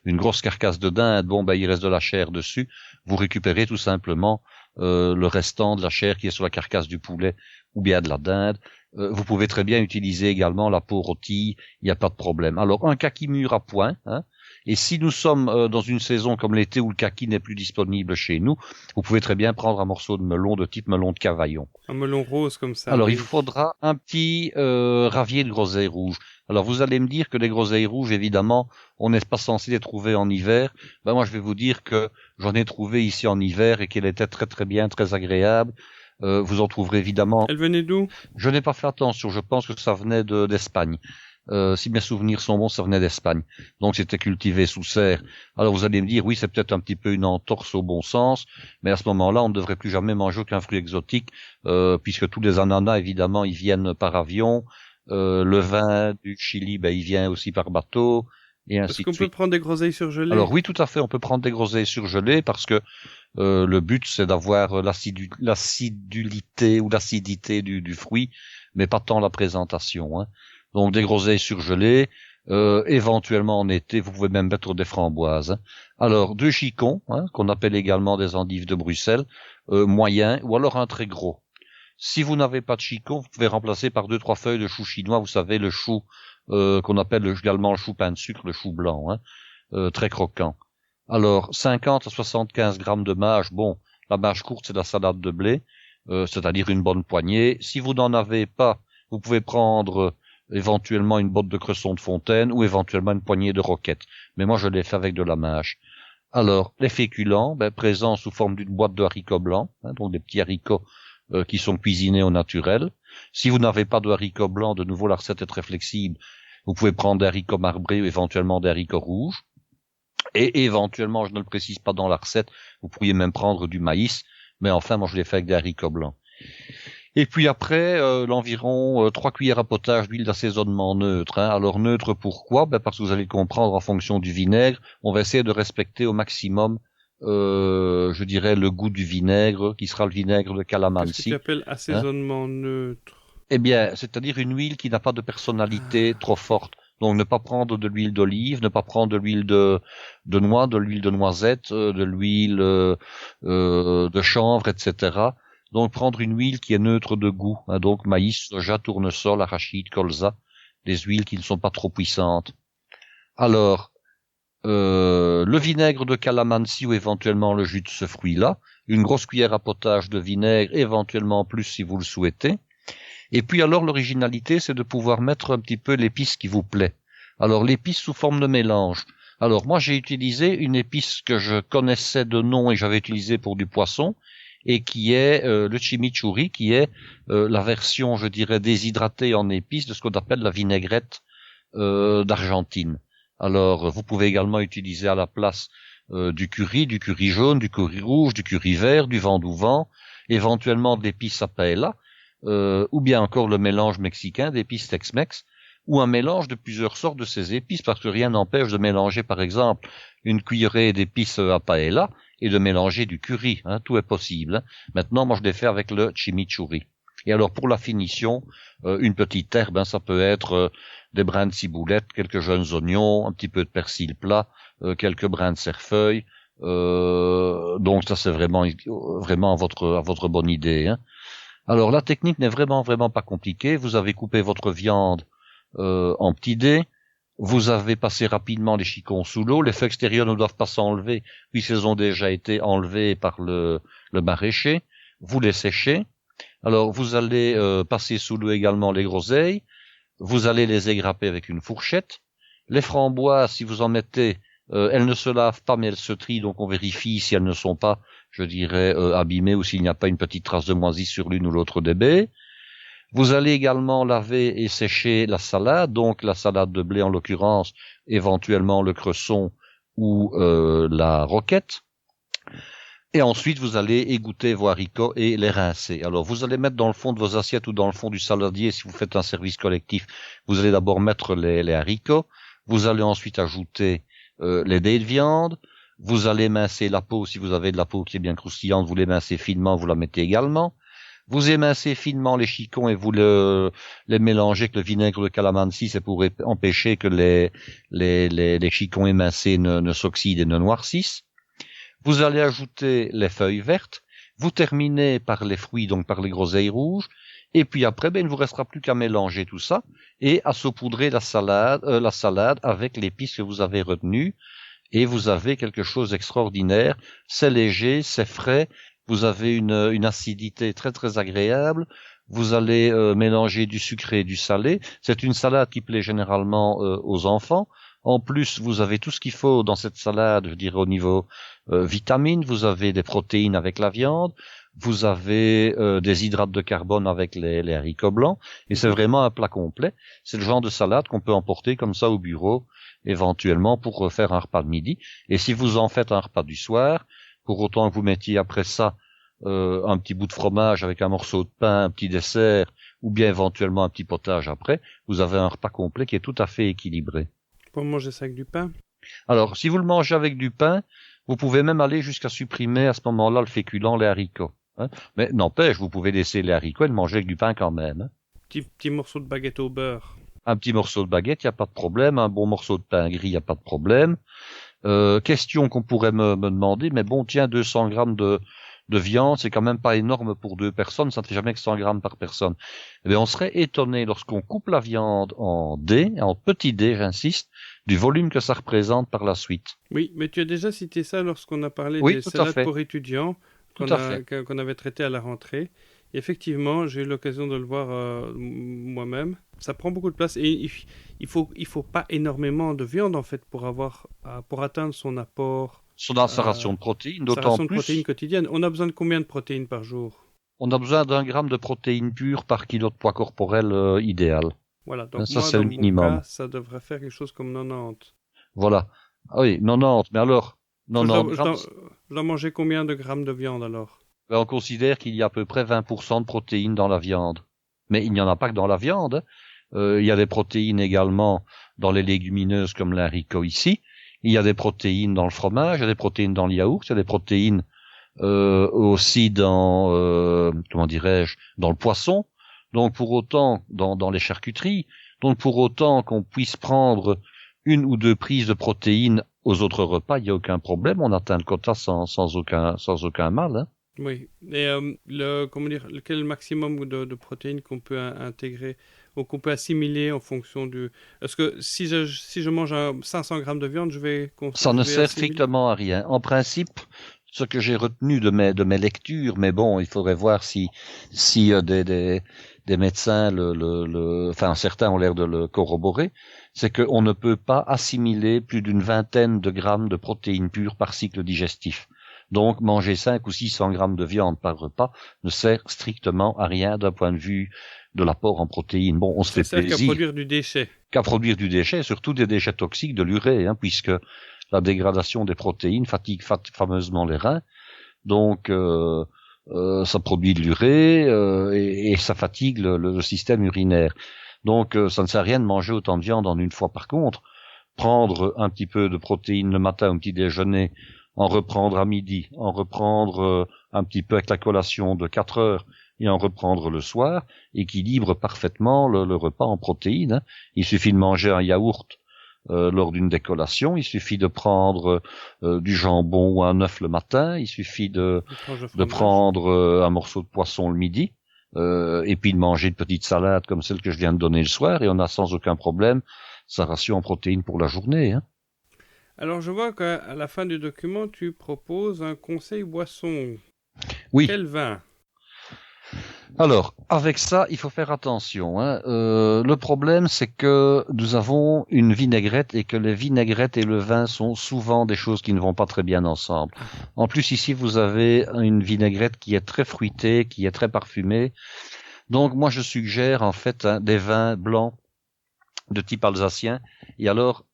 une grosse carcasse de dinde, il reste de la chair dessus. Vous récupérez tout simplement le restant de la chair qui est sur la carcasse du poulet ou bien de la dinde. Vous pouvez très bien utiliser également la peau rôtie, il n'y a pas de problème. Alors, un kaki mûr à point, hein. Et si nous sommes dans une saison comme l'été où le kaki n'est plus disponible chez nous, vous pouvez très bien prendre un morceau de melon de type melon de Cavaillon. Un melon rose comme ça. Alors, oui. il faudra un petit ravier de groseille rouge. Alors, vous allez me dire que les groseilles rouges, évidemment, on n'est pas censé les trouver en hiver. Moi, je vais vous dire que j'en ai trouvé ici en hiver et qu'elle était très très bien, très agréable. Vous en trouverez évidemment... Elle venait d'où? Je n'ai pas fait attention, je pense que ça venait d'Espagne. Si mes souvenirs sont bons, ça venait d'Espagne. Donc c'était cultivé sous serre. Alors vous allez me dire, oui, c'est peut-être un petit peu une entorse au bon sens, mais à ce moment-là, on ne devrait plus jamais manger aucun fruit exotique, puisque tous les ananas, évidemment, ils viennent par avion. Le vin du Chili, il vient aussi par bateau, et ainsi de suite. Est-ce qu'on peut prendre des groseilles surgelées? Alors oui, tout à fait, on peut prendre des groseilles surgelées, parce que le but, c'est d'avoir l'acidulité ou l'acidité du fruit, mais pas tant la présentation, hein. Donc des groseilles surgelées, éventuellement en été, vous pouvez même mettre des framboises, hein. Alors 2 chicons, hein, qu'on appelle également des endives de Bruxelles, moyens, ou alors un très gros. Si vous n'avez pas de chicon, vous pouvez remplacer par 2-3 feuilles de chou chinois, vous savez, le chou qu'on appelle également le chou pain de sucre, le chou blanc, hein, très croquant. Alors, 50 à 75 grammes de mâche, bon, la mâche courte, c'est la salade de blé, c'est-à-dire une bonne poignée. Si vous n'en avez pas, vous pouvez prendre éventuellement une botte de cresson de fontaine ou éventuellement une poignée de roquette. Mais moi, je l'ai fait avec de la mâche. Alors, les féculents, présents sous forme d'une boîte de haricots blancs, hein, donc des petits haricots qui sont cuisinés au naturel. Si vous n'avez pas de haricots blancs, de nouveau, la recette est très flexible. Vous pouvez prendre des haricots marbrés ou éventuellement des haricots rouges. Et éventuellement, je ne le précise pas dans la recette, vous pourriez même prendre du maïs. Mais enfin, moi, je l'ai fait avec des haricots blancs. Et puis après, l'environ 3 cuillères à potage d'huile d'assaisonnement neutre. Hein. Alors neutre pourquoi ? Parce que vous allez comprendre en fonction du vinaigre. On va essayer de respecter au maximum, je dirais, le goût du vinaigre, qui sera le vinaigre de calamansi. Qu'est-ce que tu appelles assaisonnement neutre ? Eh bien, c'est-à-dire une huile qui n'a pas de personnalité trop forte. Donc ne pas prendre de l'huile d'olive, ne pas prendre de l'huile de noix, de l'huile de noisette, de l'huile de chanvre, etc. Donc prendre une huile qui est neutre de goût, hein, donc maïs, soja, tournesol, arachide, colza, des huiles qui ne sont pas trop puissantes. Alors, le vinaigre de calamansi ou éventuellement le jus de ce fruit-là, une grosse cuillère à potage de vinaigre, éventuellement plus si vous le souhaitez. Et puis alors l'originalité, c'est de pouvoir mettre un petit peu l'épice qui vous plaît. Alors l'épice sous forme de mélange. Alors moi j'ai utilisé une épice que je connaissais de nom et j'avais utilisé pour du poisson, et qui est le chimichurri, qui est la version, je dirais, déshydratée en épices de ce qu'on appelle la vinaigrette d'Argentine. Alors vous pouvez également utiliser à la place du curry jaune, du curry rouge, du curry vert, du vendouvant, éventuellement de l'épice à paella, ou bien encore le mélange mexicain d'épices Tex-Mex, ou un mélange de plusieurs sortes de ces épices, parce que rien n'empêche de mélanger par exemple une cuillerée d'épices à paella et de mélanger du curry, hein, tout est possible. Hein. Maintenant, moi je l'ai fait avec le chimichurri. Et alors pour la finition, une petite herbe, hein, ça peut être des brins de ciboulette, quelques jeunes oignons, un petit peu de persil plat, quelques brins de cerfeuil. Donc ça c'est vraiment à votre bonne idée. Hein. Alors la technique n'est vraiment pas compliquée. Vous avez coupé votre viande en petits dés. Vous avez passé rapidement les chicons sous l'eau. Les feuilles extérieures ne doivent pas s'enlever puisqu'elles ont déjà été enlevées par le maraîcher. Vous les séchez. Alors vous allez passer sous l'eau également les groseilles. Vous allez les égrapper avec une fourchette. Les framboises, si vous en mettez, elles ne se lavent pas mais elles se trient, donc on vérifie si elles ne sont pas, je dirais, abîmées ou s'il n'y a pas une petite trace de moisi sur l'une ou l'autre des baies. Vous allez également laver et sécher la salade, donc la salade de blé en l'occurrence, éventuellement le cresson ou la roquette. Et ensuite, vous allez égoutter vos haricots et les rincer. Alors, vous allez mettre dans le fond de vos assiettes ou dans le fond du saladier, si vous faites un service collectif, vous allez d'abord mettre les haricots. Vous allez ensuite ajouter les dés de viande. Vous allez émincer la peau, si vous avez de la peau qui est bien croustillante, vous l'émincez finement, vous la mettez également. Vous émincez finement les chicons et vous les mélangez avec le vinaigre de calamansi, c'est pour empêcher que les chicons émincés ne s'oxydent et ne noircissent. Vous allez ajouter les feuilles vertes, vous terminez par les fruits, donc par les groseilles rouges, et puis après, il ne vous restera plus qu'à mélanger tout ça et à saupoudrer la salade avec l'épice que vous avez retenue, et vous avez quelque chose d'extraordinaire. C'est léger, c'est frais, vous avez une acidité très très agréable. Vous allez mélanger du sucré et du salé. C'est une salade qui plaît généralement aux enfants. En plus, vous avez tout ce qu'il faut dans cette salade, je dirais au niveau vitamines. Vous avez des protéines avec la viande. Vous avez des hydrates de carbone avec les haricots blancs. Et c'est vraiment un plat complet. C'est le genre de salade qu'on peut emporter comme ça au bureau, éventuellement pour faire un repas de midi. Et si vous en faites un repas du soir, pour autant que vous mettiez après ça un petit bout de fromage avec un morceau de pain, un petit dessert, ou bien éventuellement un petit potage après, vous avez un repas complet qui est tout à fait équilibré. Pour manger ça avec du pain ? Alors, si vous le mangez avec du pain, vous pouvez même aller jusqu'à supprimer à ce moment-là le féculent, les haricots. Hein. Mais n'empêche, vous pouvez laisser les haricots et le manger avec du pain quand même. Hein. Petit morceau de baguette au beurre. Un petit morceau de baguette, il n'y a pas de problème. Un bon morceau de pain gris, il n'y a pas de problème. Question qu'on pourrait me demander, mais bon, tiens, 200 grammes de de viande, c'est quand même pas énorme pour 2 personnes, ça ne fait jamais que 100 grammes par personne. Eh bien, on serait étonné lorsqu'on coupe la viande en petits dés, j'insiste, du volume que ça représente par la suite. Oui, mais tu as déjà cité ça lorsqu'on a parlé Oui, des tout à salades fait. pour étudiants qu'on avait traité à la rentrée. Et effectivement, j'ai eu l'occasion de le voir moi-même. Ça prend beaucoup de place et il faut pas énormément de viande en fait pour atteindre son apport. Sa ration de protéines, Sa d'autant ration de plus. protéines quotidienne. On a besoin de combien de protéines par jour? On a besoin d'1 gramme de protéines pures par kilo de poids corporel idéal. Voilà, donc Ça, moi, c'est dans le mon minimum. cas, ça devrait faire quelque chose comme 90. Voilà. Ah oui, 90. Mais alors, 90 grammes, Je dois manger combien de grammes de viande alors? on considère qu'il y a à peu près 20% de protéines dans la viande. Mais il n'y en a pas que dans la viande. Il y a des protéines également dans les légumineuses comme l'haricot ici. Il y a des protéines dans le fromage, il y a des protéines dans le yaourt, il y a des protéines aussi dans dans le poisson. Donc pour autant dans les charcuteries. Donc pour autant qu'on puisse prendre 1 ou 2 prises de protéines aux autres repas, il n'y a aucun problème, on atteint le quota sans aucun mal. Hein. Oui. Et quel est le maximum de protéines qu'on peut intégrer ou qu'on peut assimiler en fonction du... Est-ce que si je mange 500 grammes de viande, ça ne sert strictement à rien. En principe, ce que j'ai retenu de mes lectures, mais bon, il faudrait voir si des médecins enfin certains ont l'air de le corroborer, c'est qu'on ne peut pas assimiler plus d'une 20aine de grammes de protéines pures par cycle digestif. Donc, manger 5 ou 600 grammes de viande par repas ne sert strictement à rien d'un point de vue de l'apport en protéines. Bon, on se fait plaisir. Ça sert qu'à produire du déchet. Qu'à produire du déchet, surtout des déchets toxiques de l'urée, hein, puisque la dégradation des protéines fatigue fameusement les reins. Donc, ça produit de l'urée et ça fatigue le système urinaire. Donc, ça ne sert à rien de manger autant de viande en une fois. Par contre, prendre un petit peu de protéines le matin au petit déjeuner, en reprendre à midi, en reprendre un petit peu avec la collation de 4 heures et en reprendre le soir, équilibre parfaitement le repas en protéines. Hein. Il suffit de manger un yaourt lors d'une décollation, il suffit de prendre du jambon ou un œuf le matin, il suffit de prendre un morceau de poisson le midi, et puis de manger une petite salade comme celle que je viens de donner le soir, et on a sans aucun problème sa ration en protéines pour la journée. Hein. Alors, je vois qu'à la fin du document, tu proposes un conseil boisson. Oui. Quel vin? Alors, avec ça, il faut faire attention. Hein. Le problème, c'est que nous avons une vinaigrette et que les vinaigrettes et le vin sont souvent des choses qui ne vont pas très bien ensemble. En plus, ici, vous avez une vinaigrette qui est très fruitée, qui est très parfumée. Donc, moi, je suggère en fait des vins blancs de type alsacien. Et alors,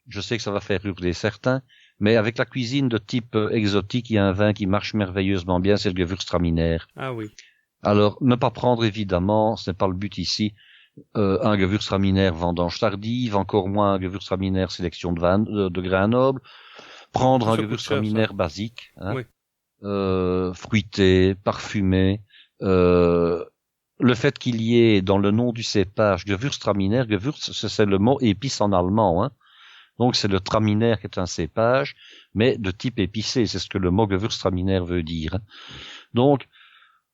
je sais que ça va faire hurler certains, mais avec la cuisine de type exotique, il y a un vin qui marche merveilleusement bien, c'est le Gewürztraminer. Ah oui. Alors, ne pas prendre évidemment, ce n'est pas le but ici, un Gewürztraminer vendange tardive, encore moins un Gewürztraminer sélection de grains nobles. Prendre un Gewürztraminer basique, hein, oui. Fruité, parfumé. Le fait qu'il y ait dans le nom du cépage Gewürztraminer, Gewürz, c'est le mot épice en allemand, hein. Donc c'est le Traminer qui est un cépage, mais de type épicé, c'est ce que le mot Gewürztraminer veut dire. Donc,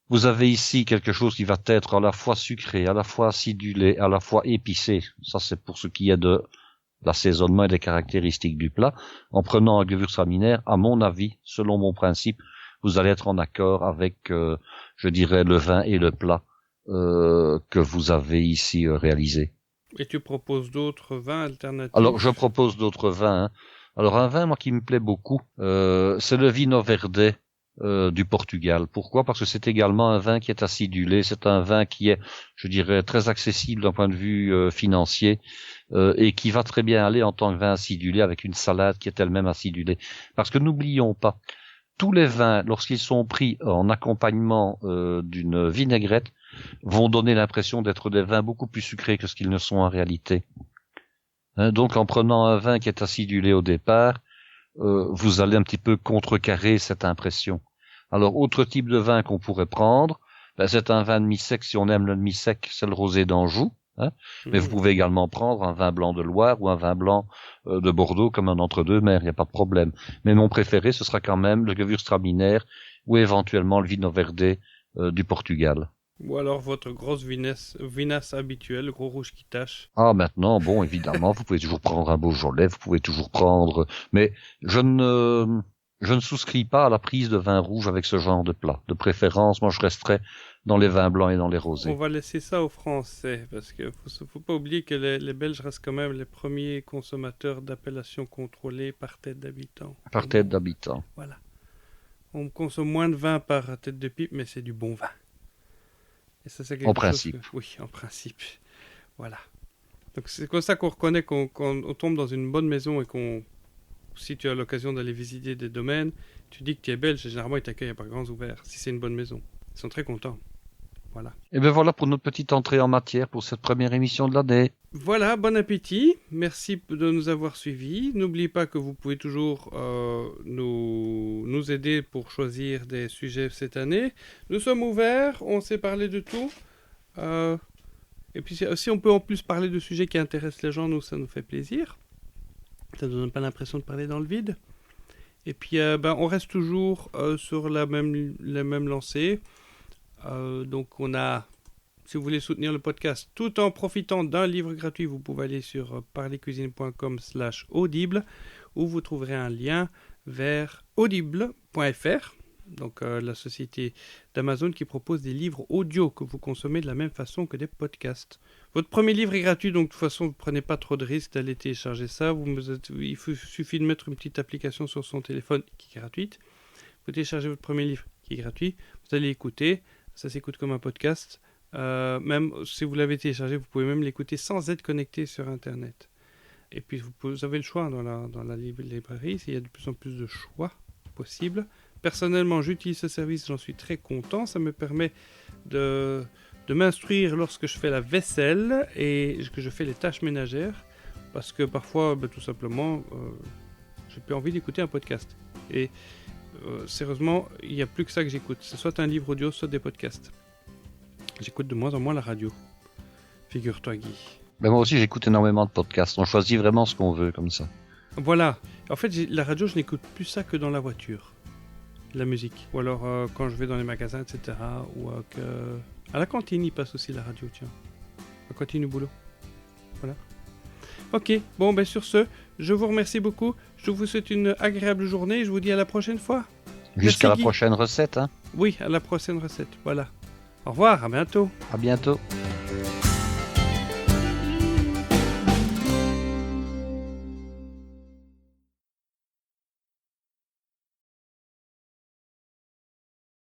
vous avez ici quelque chose qui va être à la fois sucré, à la fois acidulé, à la fois épicé. Ça, c'est pour ce qui est de l'assaisonnement et des caractéristiques du plat. En prenant un Gewürztraminer, à mon avis, selon mon principe, vous allez être en accord avec, je dirais, le vin et le plat que vous avez ici réalisé. Et tu proposes d'autres vins alternatifs? Alors, je propose d'autres vins. Hein. Alors, un vin, moi, qui me plaît beaucoup, c'est le Vinho Verde du Portugal. Pourquoi? Parce que c'est également un vin qui est acidulé. C'est un vin qui est, je dirais, très accessible d'un point de vue financier et qui va très bien aller en tant que vin acidulé avec une salade qui est elle-même acidulée. Parce que n'oublions pas, tous les vins, lorsqu'ils sont pris en accompagnement d'une vinaigrette, vont donner l'impression d'être des vins beaucoup plus sucrés que ce qu'ils ne sont en réalité. Hein, donc en prenant un vin qui est acidulé au départ, vous allez un petit peu contrecarrer cette impression. Alors autre type de vin qu'on pourrait prendre, c'est un vin demi-sec, si on aime le demi-sec, c'est le rosé d'Anjou. Hein, mais vous pouvez également prendre un vin blanc de Loire ou un vin blanc de Bordeaux comme un entre-deux-mers, il n'y a pas de problème. Mais mon préféré, ce sera quand même le Gewürztraminer ou éventuellement le Vino Verde du Portugal. Ou alors votre grosse vinasse habituelle, le gros rouge qui tâche. Ah, maintenant, bon, évidemment, vous pouvez toujours prendre un Beaujolais, vous pouvez toujours prendre... Mais je ne souscris pas à la prise de vin rouge avec ce genre de plat. De préférence, moi, je resterais dans les vins blancs et dans les rosés. On va laisser ça aux Français, parce qu'il faut pas oublier que les Belges restent quand même les premiers consommateurs d'appellations contrôlées par tête d'habitant. Par tête d'habitant. Voilà. On consomme moins de vin par tête de pipe, mais c'est du bon vin. Et ça, c'est en principe. Oui, en principe. Voilà. Donc c'est comme ça qu'on reconnaît qu'on tombe dans une bonne maison et si tu as l'occasion d'aller visiter des domaines, tu dis que tu es belge et généralement ils t'accueillent à bras grands ouverts, si c'est une bonne maison. Ils sont très contents. Voilà. Et bien voilà pour notre petite entrée en matière pour cette première émission de l'année. Voilà, bon appétit. Merci de nous avoir suivis. N'oubliez pas que vous pouvez toujours nous aider pour choisir des sujets cette année. Nous sommes ouverts, on sait parler de tout. Et puis si on peut en plus parler de sujets qui intéressent les gens, nous, ça nous fait plaisir. Ça ne donne pas l'impression de parler dans le vide. Et puis on reste toujours sur la même lancée. Donc on a... Si vous voulez soutenir le podcast tout en profitant d'un livre gratuit, vous pouvez aller sur parlercuisine.com/audible où vous trouverez un lien vers audible.fr, donc la société d'Amazon qui propose des livres audio que vous consommez de la même façon que des podcasts. Votre premier livre est gratuit, donc de toute façon, vous ne prenez pas trop de risques d'aller télécharger ça. Il suffit de mettre une petite application sur son téléphone qui est gratuite. Vous téléchargez votre premier livre qui est gratuit, vous allez écouter, ça s'écoute comme un podcast. Même si vous l'avez téléchargé, vous pouvez même l'écouter sans être connecté sur Internet. Et puis vous avez le choix dans la librairie, il y a de plus en plus de choix possibles. Personnellement, j'utilise ce service, j'en suis très content. Ça me permet de m'instruire lorsque je fais la vaisselle et que je fais les tâches ménagères. Parce que parfois, tout simplement, j'ai plus envie d'écouter un podcast. Et sérieusement, il n'y a plus que ça que j'écoute. C'est soit un livre audio, soit des podcasts. J'écoute de moins en moins la radio. Figure-toi, Guy. Ben moi aussi, j'écoute énormément de podcasts. On choisit vraiment ce qu'on veut, comme ça. Voilà. En fait, la radio, je n'écoute plus ça que dans la voiture. La musique. Ou alors quand je vais dans les magasins, etc. Ou à la cantine, il passe aussi la radio, tiens. À la cantine du boulot. Voilà. Ok. Bon, sur ce, je vous remercie beaucoup. Je vous souhaite une agréable journée et je vous dis à la prochaine fois. Jusqu'à Merci, la prochaine recette, hein. Oui, à la prochaine recette. Voilà. Au revoir, à bientôt. À bientôt.